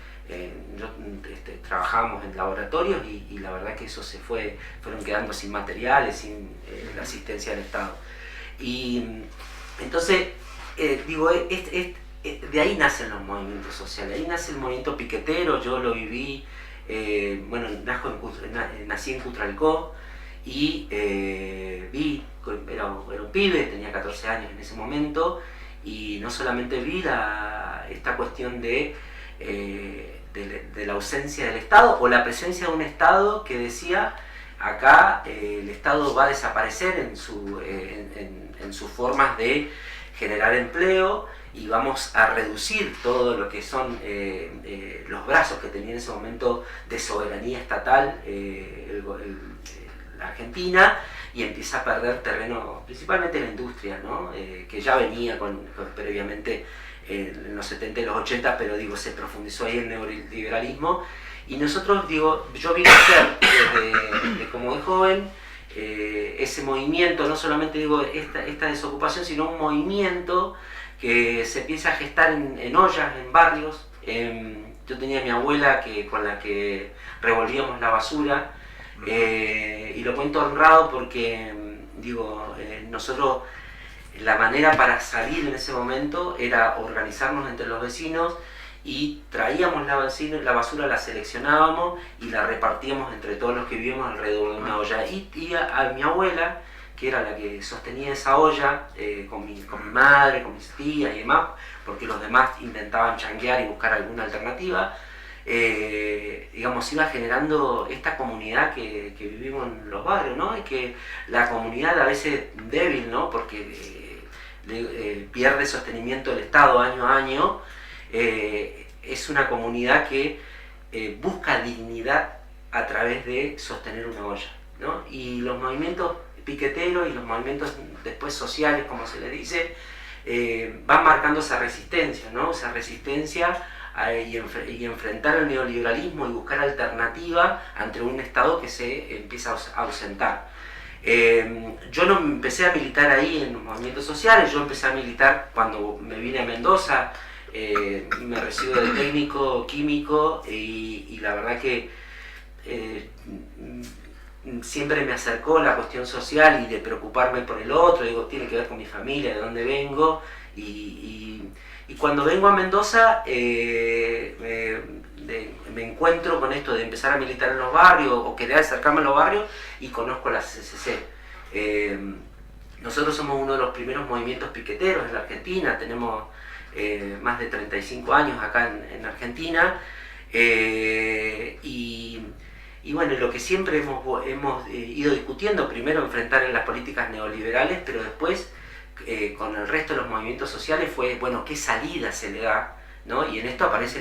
trabajábamos en laboratorios y la verdad que eso fueron quedando sin materiales, sin la asistencia del Estado. Y entonces, de ahí nacen los movimientos sociales, ahí nace el movimiento piquetero. Yo lo viví, nací en Cutralcó y era un pibe, tenía 14 años en ese momento, y no solamente vi esta cuestión de la ausencia del Estado o la presencia de un Estado que decía: acá el Estado va a desaparecer en sus formas de generar empleo, y vamos a reducir todo lo que son los brazos que tenía en ese momento de soberanía estatal la Argentina, y empieza a perder terreno, principalmente la industria, ¿no? Que ya venía previamente en los 70 y los 80, pero se profundizó ahí el neoliberalismo. Y nosotros, yo vi nacer desde como de joven ese movimiento, no solamente esta desocupación, sino un movimiento que se empieza a gestar en ollas, en barrios. Yo tenía a mi abuela con la que revolvíamos la basura, y lo cuento honrado porque nosotros, la manera para salir en ese momento era organizarnos entre los vecinos, y traíamos la basura, la seleccionábamos y la repartíamos entre todos los que vivíamos alrededor de una olla. Y a mi abuela, que era la que sostenía esa olla, con mi madre, con mis tías y demás, porque los demás intentaban changuear y buscar alguna alternativa, iba generando esta comunidad que vivimos en los barrios, ¿no? Y que la comunidad, a veces débil, ¿no? Porque pierde sostenimiento del Estado año a año, es una comunidad que busca dignidad a través de sostener una olla, ¿no? Y los movimientos piqueteros y los movimientos después sociales, como se les dice, van marcando esa resistencia, ¿no? Esa resistencia y enfrentar el neoliberalismo y buscar alternativa ante un Estado que se empieza a ausentar. Yo no empecé a militar ahí en los movimientos sociales, yo empecé a militar cuando me vine a Mendoza, me recibo de técnico químico y la verdad que siempre me acercó la cuestión social y de preocuparme por el otro, digo, tiene que ver con mi familia, de dónde vengo, y cuando vengo a Mendoza me encuentro con esto de empezar a militar en los barrios o querer acercarme a los barrios y conozco la CCC. Nosotros somos uno de los primeros movimientos piqueteros en la Argentina, tenemos más de 35 años acá en Argentina, y bueno, lo que siempre hemos ido discutiendo, primero enfrentar en las políticas neoliberales, pero después con el resto de los movimientos sociales fue, bueno, ¿qué salida se le da? ¿No? Y en esto aparece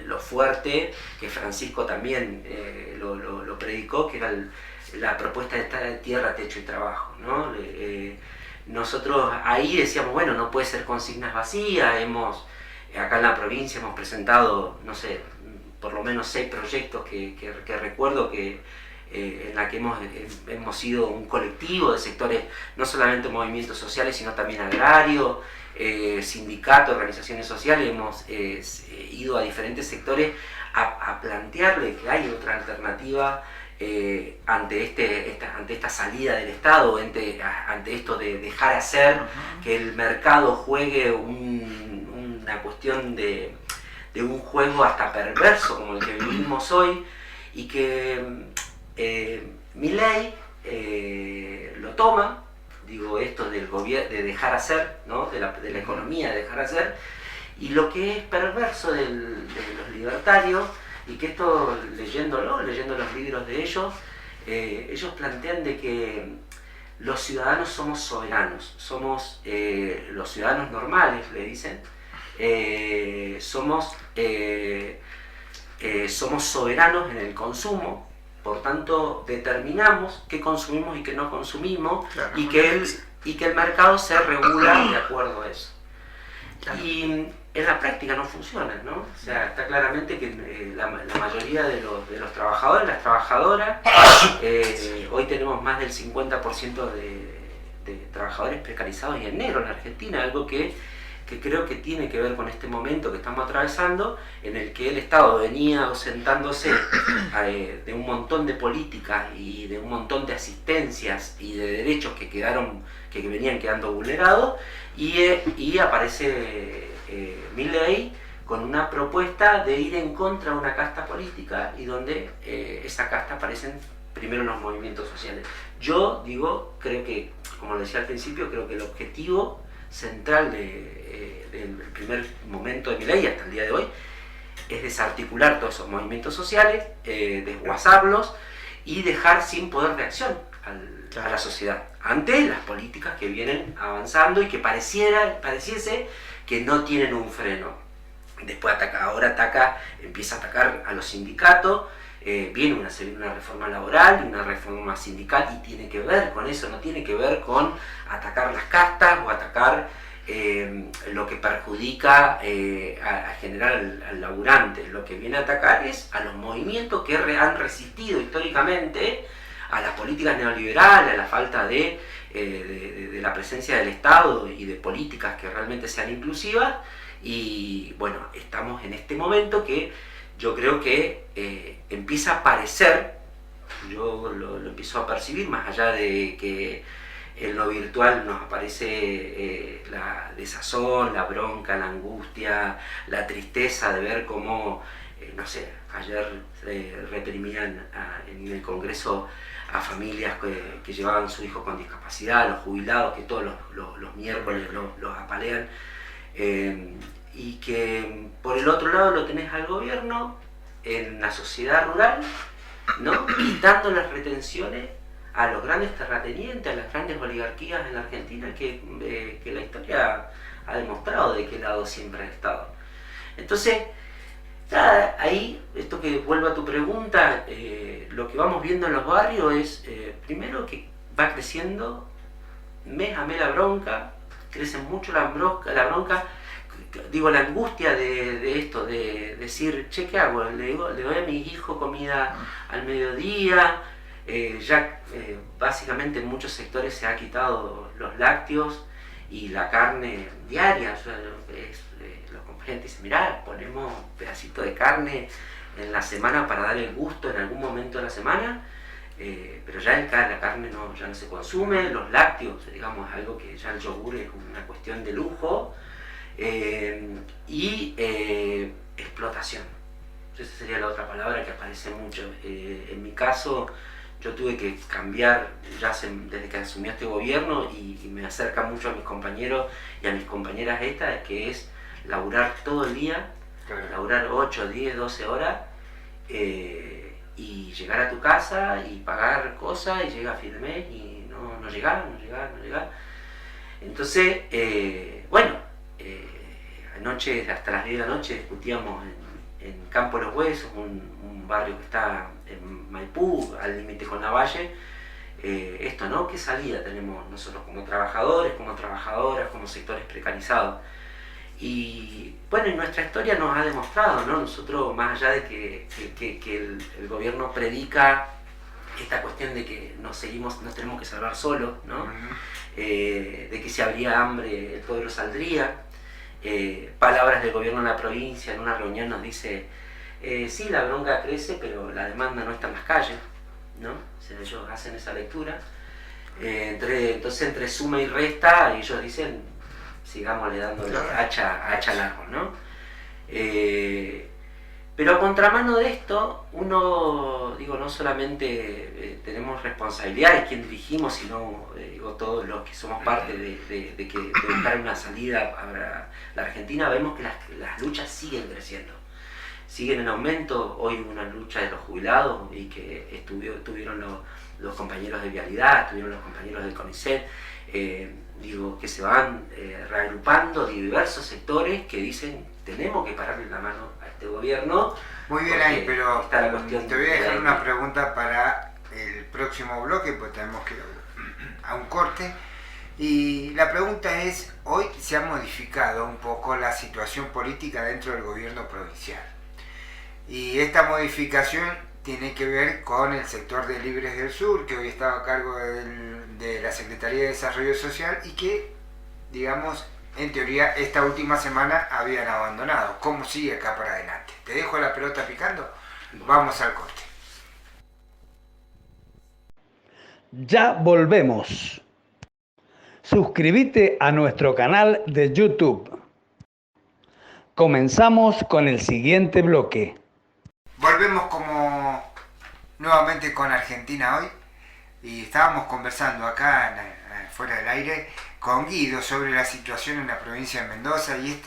lo fuerte, que Francisco también lo predicó, que era la propuesta de tierra, techo y trabajo, ¿no? Nosotros ahí decíamos, bueno, no puede ser consignas vacías, acá en la provincia hemos presentado, no sé, por lo menos 6 proyectos que recuerdo en la que hemos sido un colectivo de sectores, no solamente movimientos sociales, sino también agrarios, sindicatos, organizaciones sociales, hemos ido a diferentes sectores a plantearle que hay otra alternativa ante esta salida del Estado, ante esto de dejar hacer, que el mercado juegue una cuestión de un juego hasta perverso como el que vivimos hoy, y que Milei lo toma, digo, esto del gobierno, de dejar hacer, ¿no? de la economía, de dejar hacer, y lo que es perverso de los libertarios, y que esto leyendo los libros de ellos plantean de que los ciudadanos somos soberanos, somos los ciudadanos normales, le dicen, somos soberanos en el consumo, por tanto determinamos qué consumimos y qué no consumimos, claro, y que el mercado se regula de acuerdo a eso. Claro. Y en la práctica no funciona, ¿no? O sea, está claramente que la mayoría de los trabajadores, las trabajadoras, hoy tenemos más del 50% de trabajadores precarizados y en negro en Argentina, algo que creo que tiene que ver con este momento que estamos atravesando, en el que el Estado venía ausentándose de un montón de políticas y de un montón de asistencias y de derechos que venían quedando vulnerados, y aparece Milei con una propuesta de ir en contra de una casta política, y donde esa casta aparecen primero los movimientos sociales. Yo creo que, como lo decía al principio, creo que el objetivo central del primer momento de Milei hasta el día de hoy es desarticular todos esos movimientos sociales, desguazarlos y dejar sin poder de acción a la sociedad ante las políticas que vienen avanzando y que pareciese que no tienen un freno. Después empieza a atacar a los sindicatos, viene una reforma laboral y una reforma sindical, y tiene que ver con eso, no tiene que ver con atacar las castas o atacar lo que perjudica a general al laburante. Lo que viene a atacar es a los movimientos que han resistido históricamente a las políticas neoliberales, a la falta de la presencia del Estado y de políticas que realmente sean inclusivas. Y bueno, estamos en este momento que yo creo que empieza a aparecer, yo lo empiezo a percibir, más allá de que en lo virtual nos aparece la desazón, la bronca, la angustia, la tristeza de ver cómo, no sé, ayer reprimían en el Congreso a familias que llevaban sus hijos con discapacidad, a los jubilados, que todos los miércoles los apalean, y que por el otro lado lo tenés al gobierno en la sociedad rural, ¿no? Quitando las retenciones a los grandes terratenientes, a las grandes oligarquías en la Argentina, que la historia ha demostrado de qué lado siempre ha estado. Entonces, nada, ahí, esto que vuelvo a tu pregunta, lo que vamos viendo en los barrios es, primero, que va creciendo mes a mes la bronca, crece mucho la bronca, digo, la angustia de esto, de decir, che, ¿qué hago? Le doy a mi hijo comida al mediodía, básicamente en muchos sectores se ha quitado los lácteos y la carne diaria. O sea, los compañeros dicen, mirá, ponemos un pedacito de carne en la semana para dar el gusto en algún momento de la semana, pero ya la carne ya no se consume, los lácteos, digamos, algo que ya el yogur es una cuestión de lujo, y explotación. Esa sería la otra palabra que aparece mucho. En mi caso, yo tuve que cambiar desde que asumí este gobierno, y me acerca mucho a mis compañeros y a mis compañeras que es laburar todo el día, laburar 8, 10, 12 horas, y llegar a tu casa y pagar cosas, y llega a fin de mes y no llegar. Entonces, anoche hasta las 10 de la noche discutíamos en Campo Los Huesos, un barrio que está en Maipú, al límite con Lavalle, esto, ¿no? ¿Qué salida tenemos nosotros como trabajadores, como trabajadoras, como sectores precarizados? Y bueno, en nuestra historia nos ha demostrado, ¿no? Nosotros, más allá de que el gobierno predica esta cuestión de que nos tenemos que salvar solos, ¿no? De que si habría hambre el pueblo saldría. Palabras del gobierno en la provincia, en una reunión nos dice, sí, la bronca crece, pero la demanda no está en las calles, ¿no? O sea, ellos hacen esa lectura. Entonces, entre suma y resta, ellos dicen, sigámosle dándole hacha al árbol, ¿no? Pero a contramano de esto, no solamente tenemos responsabilidades, quien dirigimos, sino todos los que somos parte de buscar una salida para la Argentina, vemos que las luchas siguen creciendo, siguen en aumento. Hoy hubo una lucha de los jubilados y que estuvieron los compañeros de Vialidad, estuvieron los compañeros del CONICET, que se van reagrupando diversos sectores que dicen, tenemos que pararle la mano a este gobierno. Muy bien ahí, pero está la cuestión, te voy a dejar una pregunta para el próximo bloque, pues tenemos que ir a un corte. Y la pregunta es, hoy se ha modificado un poco la situación política dentro del gobierno provincial. Y esta modificación tiene que ver con el sector de Libres del Sur, que hoy estaba a cargo de la Secretaría de Desarrollo Social y que, digamos, en teoría, esta última semana habían abandonado. ¿Cómo sigue acá para adelante? ¿Te dejo la pelota picando? Vamos al corte. Ya volvemos. Suscríbete a nuestro canal de YouTube. Comenzamos con el siguiente bloque. Volvemos nuevamente con Argentina hoy, y estábamos conversando acá fuera del aire con Guido sobre la situación en la provincia de Mendoza y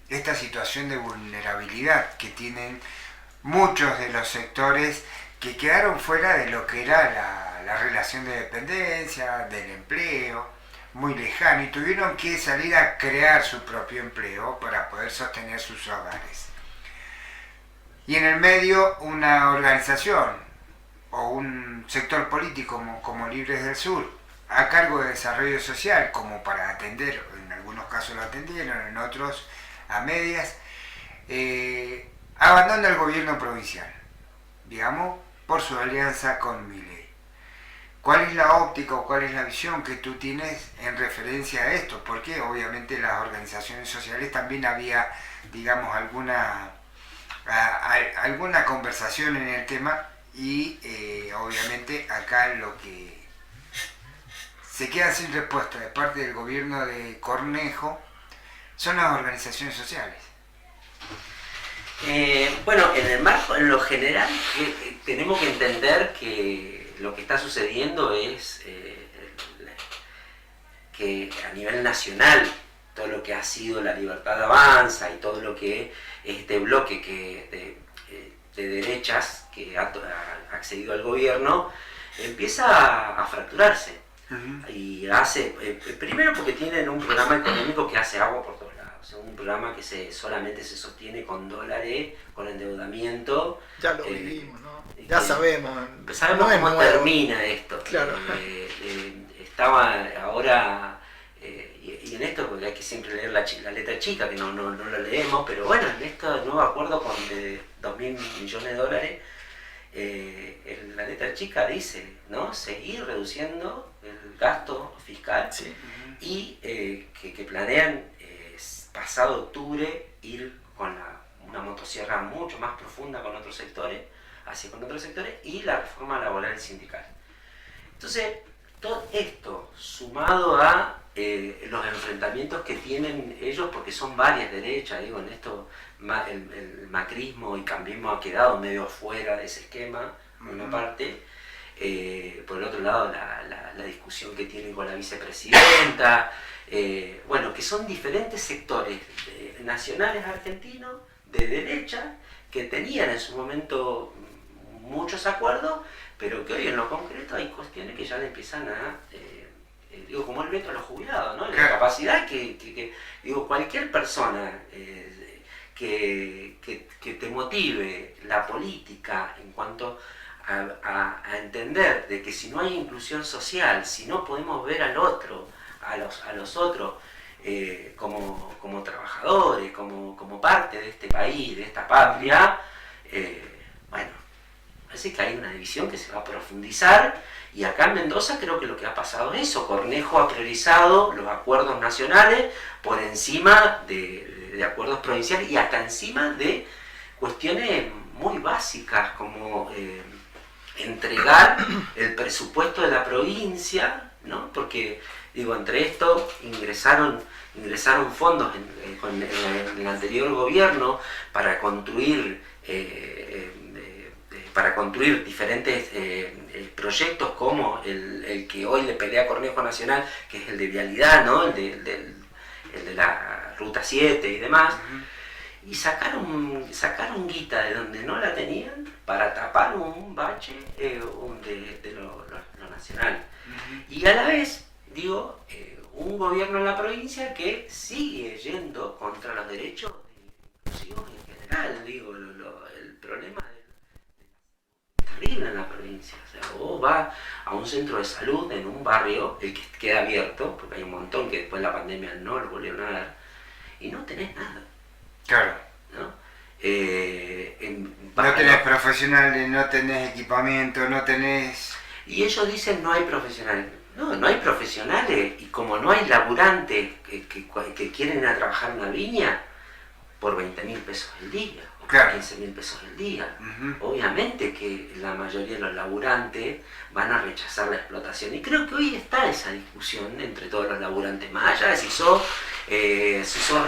esta situación de vulnerabilidad que tienen muchos de los sectores que quedaron fuera de lo que era la relación de dependencia, del empleo, muy lejano, y tuvieron que salir a crear su propio empleo para poder sostener sus hogares. Y en el medio una organización o un sector político como Libres del Sur, a cargo de desarrollo social, como para atender, en algunos casos lo atendieron, en otros a medias, abandona el gobierno provincial, digamos, por su alianza con Milei. ¿Cuál es la óptica o cuál es la visión que tú tienes en referencia a esto? Porque obviamente las organizaciones sociales también había, digamos, alguna conversación en el tema, y obviamente acá lo que se queda sin respuesta de parte del gobierno de Cornejo son las organizaciones sociales. En lo general, tenemos que entender que lo que está sucediendo es que a nivel nacional, todo lo que ha sido la Libertad Avanza y todo lo que este bloque de derechas que ha accedido al gobierno empieza a fracturarse. Y primero porque tienen un programa económico que hace agua por todos lados, o sea, un programa que solamente se sostiene con dólares, con endeudamiento. Ya lo vivimos, ¿no? Ya sabemos cómo termina esto. Claro. Estaba ahora, y en esto, porque hay que siempre leer la letra chica, que no lo leemos, pero bueno, en este nuevo acuerdo de $2.000 millones, la letra chica dice, ¿no? Seguir reduciendo el gasto fiscal, Sí. y que planean pasado octubre ir con una motosierra mucho más profunda con otros sectores, y la reforma laboral y sindical. Entonces, todo esto sumado a los enfrentamientos que tienen ellos, porque son varias derechas, digo, en esto el macrismo y cambismo ha quedado medio afuera de ese esquema, por una parte. Por el otro lado, la discusión que tienen con la vicepresidenta, bueno, que son diferentes sectores nacionales argentinos de derecha que tenían en su momento muchos acuerdos, pero que hoy en lo concreto hay cuestiones que ya le empiezan a, digo, como el veto a los jubilados, ¿no? La capacidad que digo, cualquier persona que te motive la política en cuanto a entender de que si no hay inclusión social, si no podemos ver al otro, a los otros como trabajadores, como parte de este país, de esta patria, bueno, parece que hay una división que se va a profundizar, y acá en Mendoza creo que lo que ha pasado es eso. Cornejo ha priorizado los acuerdos nacionales por encima de acuerdos provinciales, y hasta encima de cuestiones muy básicas como entregar el presupuesto de la provincia, ¿no? Porque, digo, entre esto ingresaron fondos en el anterior gobierno para construir diferentes proyectos, como el que hoy le pelea Cornejo Nacional, que es el de vialidad, ¿no? El de la Ruta 7 y demás. Y sacaron guita de donde no la tenían para tapar un bache de lo nacional. Y a la vez, digo, un gobierno en la provincia que sigue yendo contra los derechos inclusivos en general. Digo, el problema es terrible en la provincia. O sea, vos vas a un centro de salud en un barrio, el que queda abierto, porque hay un montón que después de la pandemia no lo volvieron a dar, y no tenés nada. Claro. ¿No? No tenés profesionales, no tenés equipamiento, no tenés... Y ellos dicen no hay profesionales. No hay profesionales, y como no hay laburantes que quieren ir a trabajar en una viña por 20.000 pesos el día, o por 15.000 pesos el día, obviamente que la mayoría de los laburantes van a rechazar la explotación. Y creo que hoy está esa discusión entre todos los laburantes, más allá de si sos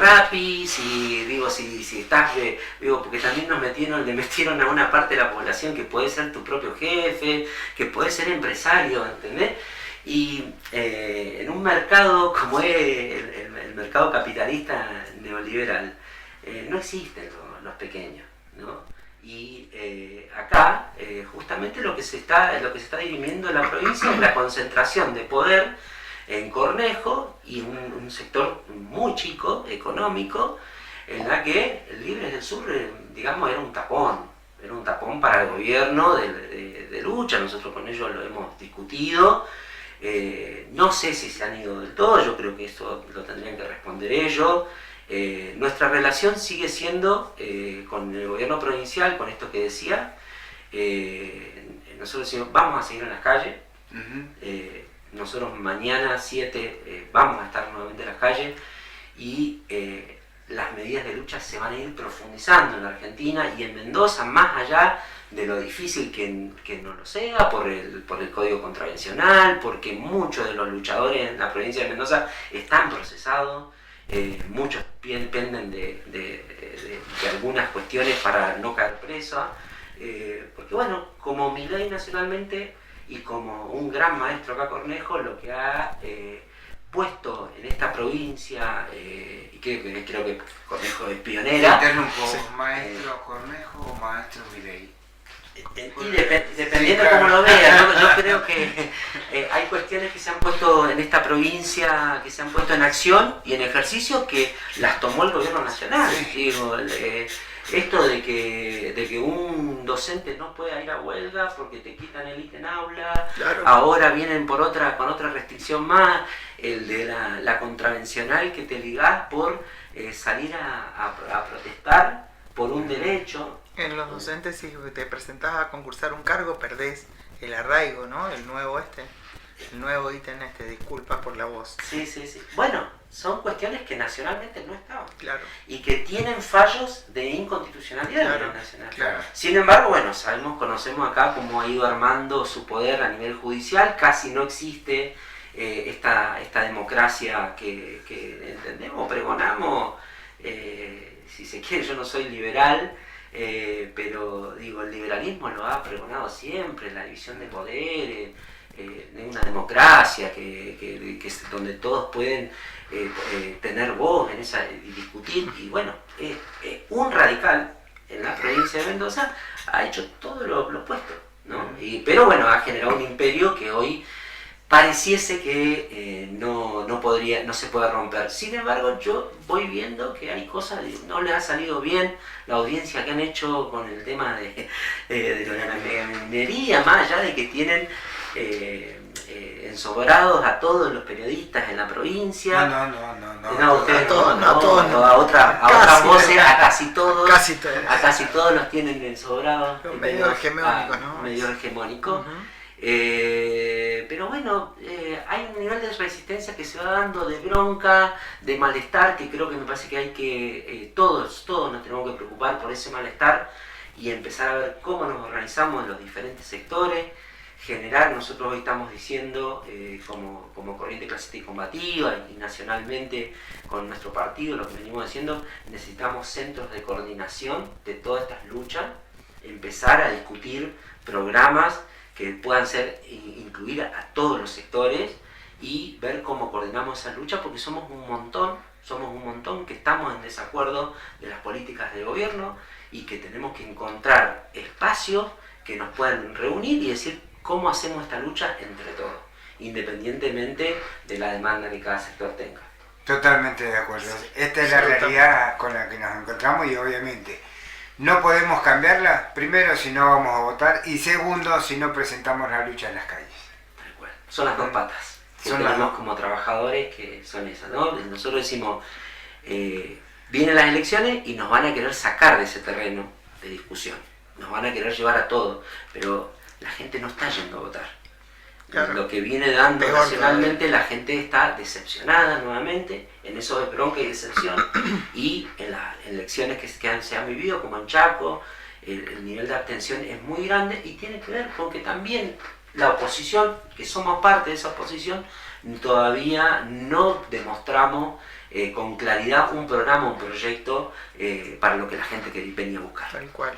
Rappi, si estás, porque también le metieron a una parte de la población que puede ser tu propio jefe, que puede ser empresario, ¿entendés? Y en un mercado como es el mercado capitalista neoliberal, no existen los pequeños, ¿no? Y acá justamente lo que se está dirimiendo en la provincia es la concentración de poder en Cornejo y un sector muy chico, económico, en la que Libres del Sur, digamos, era un tapón para el gobierno de lucha. Nosotros con ellos lo hemos discutido. No sé si se han ido del todo, yo creo que esto lo tendrían que responder ellos. Nuestra relación sigue siendo con el gobierno provincial, con esto que decía. Nosotros decimos, vamos a seguir en las calles. Nosotros mañana 7 vamos a estar nuevamente en las calles, y las medidas de lucha se van a ir profundizando en la Argentina y en Mendoza, más allá de lo difícil que no lo sea, por el código contravencional, porque muchos de los luchadores en la provincia de Mendoza están procesados, muchos dependen de algunas cuestiones para no caer presos, porque bueno, como Milei nacionalmente y como un gran maestro acá Cornejo, lo que ha puesto en esta provincia, y que creo que Cornejo es pionera. ¿Maestro Cornejo o maestro Milei? Y dependiendo de cómo lo veas, yo creo que hay cuestiones que se han puesto en esta provincia, que se han puesto en acción y en ejercicio, que las tomó el gobierno nacional. Digo, esto de que un docente no pueda ir a huelga porque te quitan el ítem aula, Claro. ahora vienen con otra restricción más, el de la contravencional que te ligás por salir a protestar por un derecho. En los docentes, si te presentás a concursar un cargo, perdés el arraigo, ¿no? El nuevo ítem disculpas por la voz. Sí. Bueno, son cuestiones que nacionalmente no estaban. Claro. Y que tienen fallos de inconstitucionalidad a nivel nacional. Claro. Sin embargo, bueno, conocemos acá cómo ha ido armando su poder a nivel judicial, casi no existe esta democracia que entendemos, pregonamos, si se quiere, yo no soy liberal, pero digo, el liberalismo lo ha pregonado siempre, la división de poderes, de una democracia donde todos pueden tener voz en esa y discutir. Y bueno, un radical en la provincia de Mendoza ha hecho todo lo opuesto, ¿no? Pero bueno, ha generado un imperio que hoy pareciese que no se puede romper. Sin embargo, yo voy viendo que hay cosas que no le ha salido bien. La audiencia que han hecho con el tema de la minería, más allá de que tienen ensobrados a todos los periodistas en la provincia. No, ustedes no. A otras voces, a casi todos. A casi todos los tienen ensobrados. Medio hegemónico, ¿no? Medio hegemónico. Pero bueno, hay un nivel de resistencia que se va dando, de bronca, de malestar, que creo que me parece que hay que, todos nos tenemos que preocupar por ese malestar y empezar a ver cómo nos organizamos en los diferentes sectores, generar, nosotros hoy estamos diciendo, como Corriente Clasista y Combativa y nacionalmente con nuestro partido, lo que venimos diciendo, necesitamos centros de coordinación de todas estas luchas, empezar a discutir programas que puedan incluir a todos los sectores y ver cómo coordinamos esa lucha, porque somos un montón que estamos en desacuerdo de las políticas del gobierno y que tenemos que encontrar espacios que nos puedan reunir y decir cómo hacemos esta lucha entre todos, independientemente de la demanda que cada sector tenga. Totalmente de acuerdo. Esta es la realidad con la que nos encontramos y obviamente no podemos cambiarla, primero si no vamos a votar y segundo si no presentamos la lucha en las calles. Tal cual. Son las dos patas que tenemos como trabajadores, que son esas, ¿no? Nosotros decimos, vienen las elecciones y nos van a querer sacar de ese terreno de discusión, nos van a querer llevar a todo, pero la gente no está yendo a votar. Claro. Lo que viene dando nacionalmente, la gente está decepcionada nuevamente en eso de bronca y decepción, y en las elecciones que se han vivido, como en Chaco, el nivel de abstención es muy grande y tiene que ver con que también la oposición, que somos parte de esa oposición, todavía no demostramos con claridad un programa, un proyecto para lo que la gente venía a buscar. Tal cual.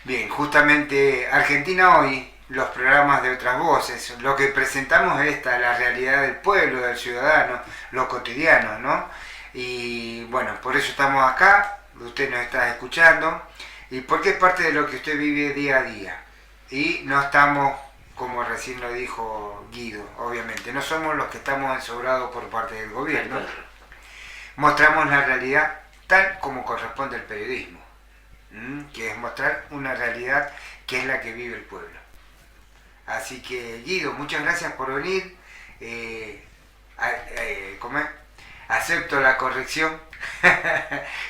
Bien, justamente Argentina Hoy, los programas de otras voces, lo que presentamos es la realidad del pueblo, del ciudadano, lo cotidiano, ¿no? Y bueno, por eso estamos acá, usted nos está escuchando, y porque es parte de lo que usted vive día a día. Y no estamos, como recién lo dijo Guido, obviamente, no somos los que estamos ensobrados por parte del gobierno. Mostramos la realidad tal como corresponde al periodismo, que es mostrar una realidad que es la que vive el pueblo. Así que Guido, muchas gracias por venir. ¿Cómo es? Acepto la corrección.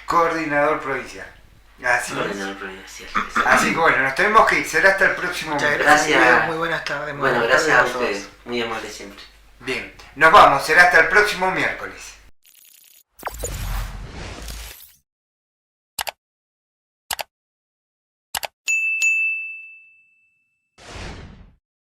Coordinador provincial. Así que bueno, nos tenemos que ir. Será hasta el próximo. Muchas gracias. Muy buenas tardes. Bueno, gracias a ustedes. Muy amable siempre. Bien, nos vamos. Será hasta el próximo miércoles.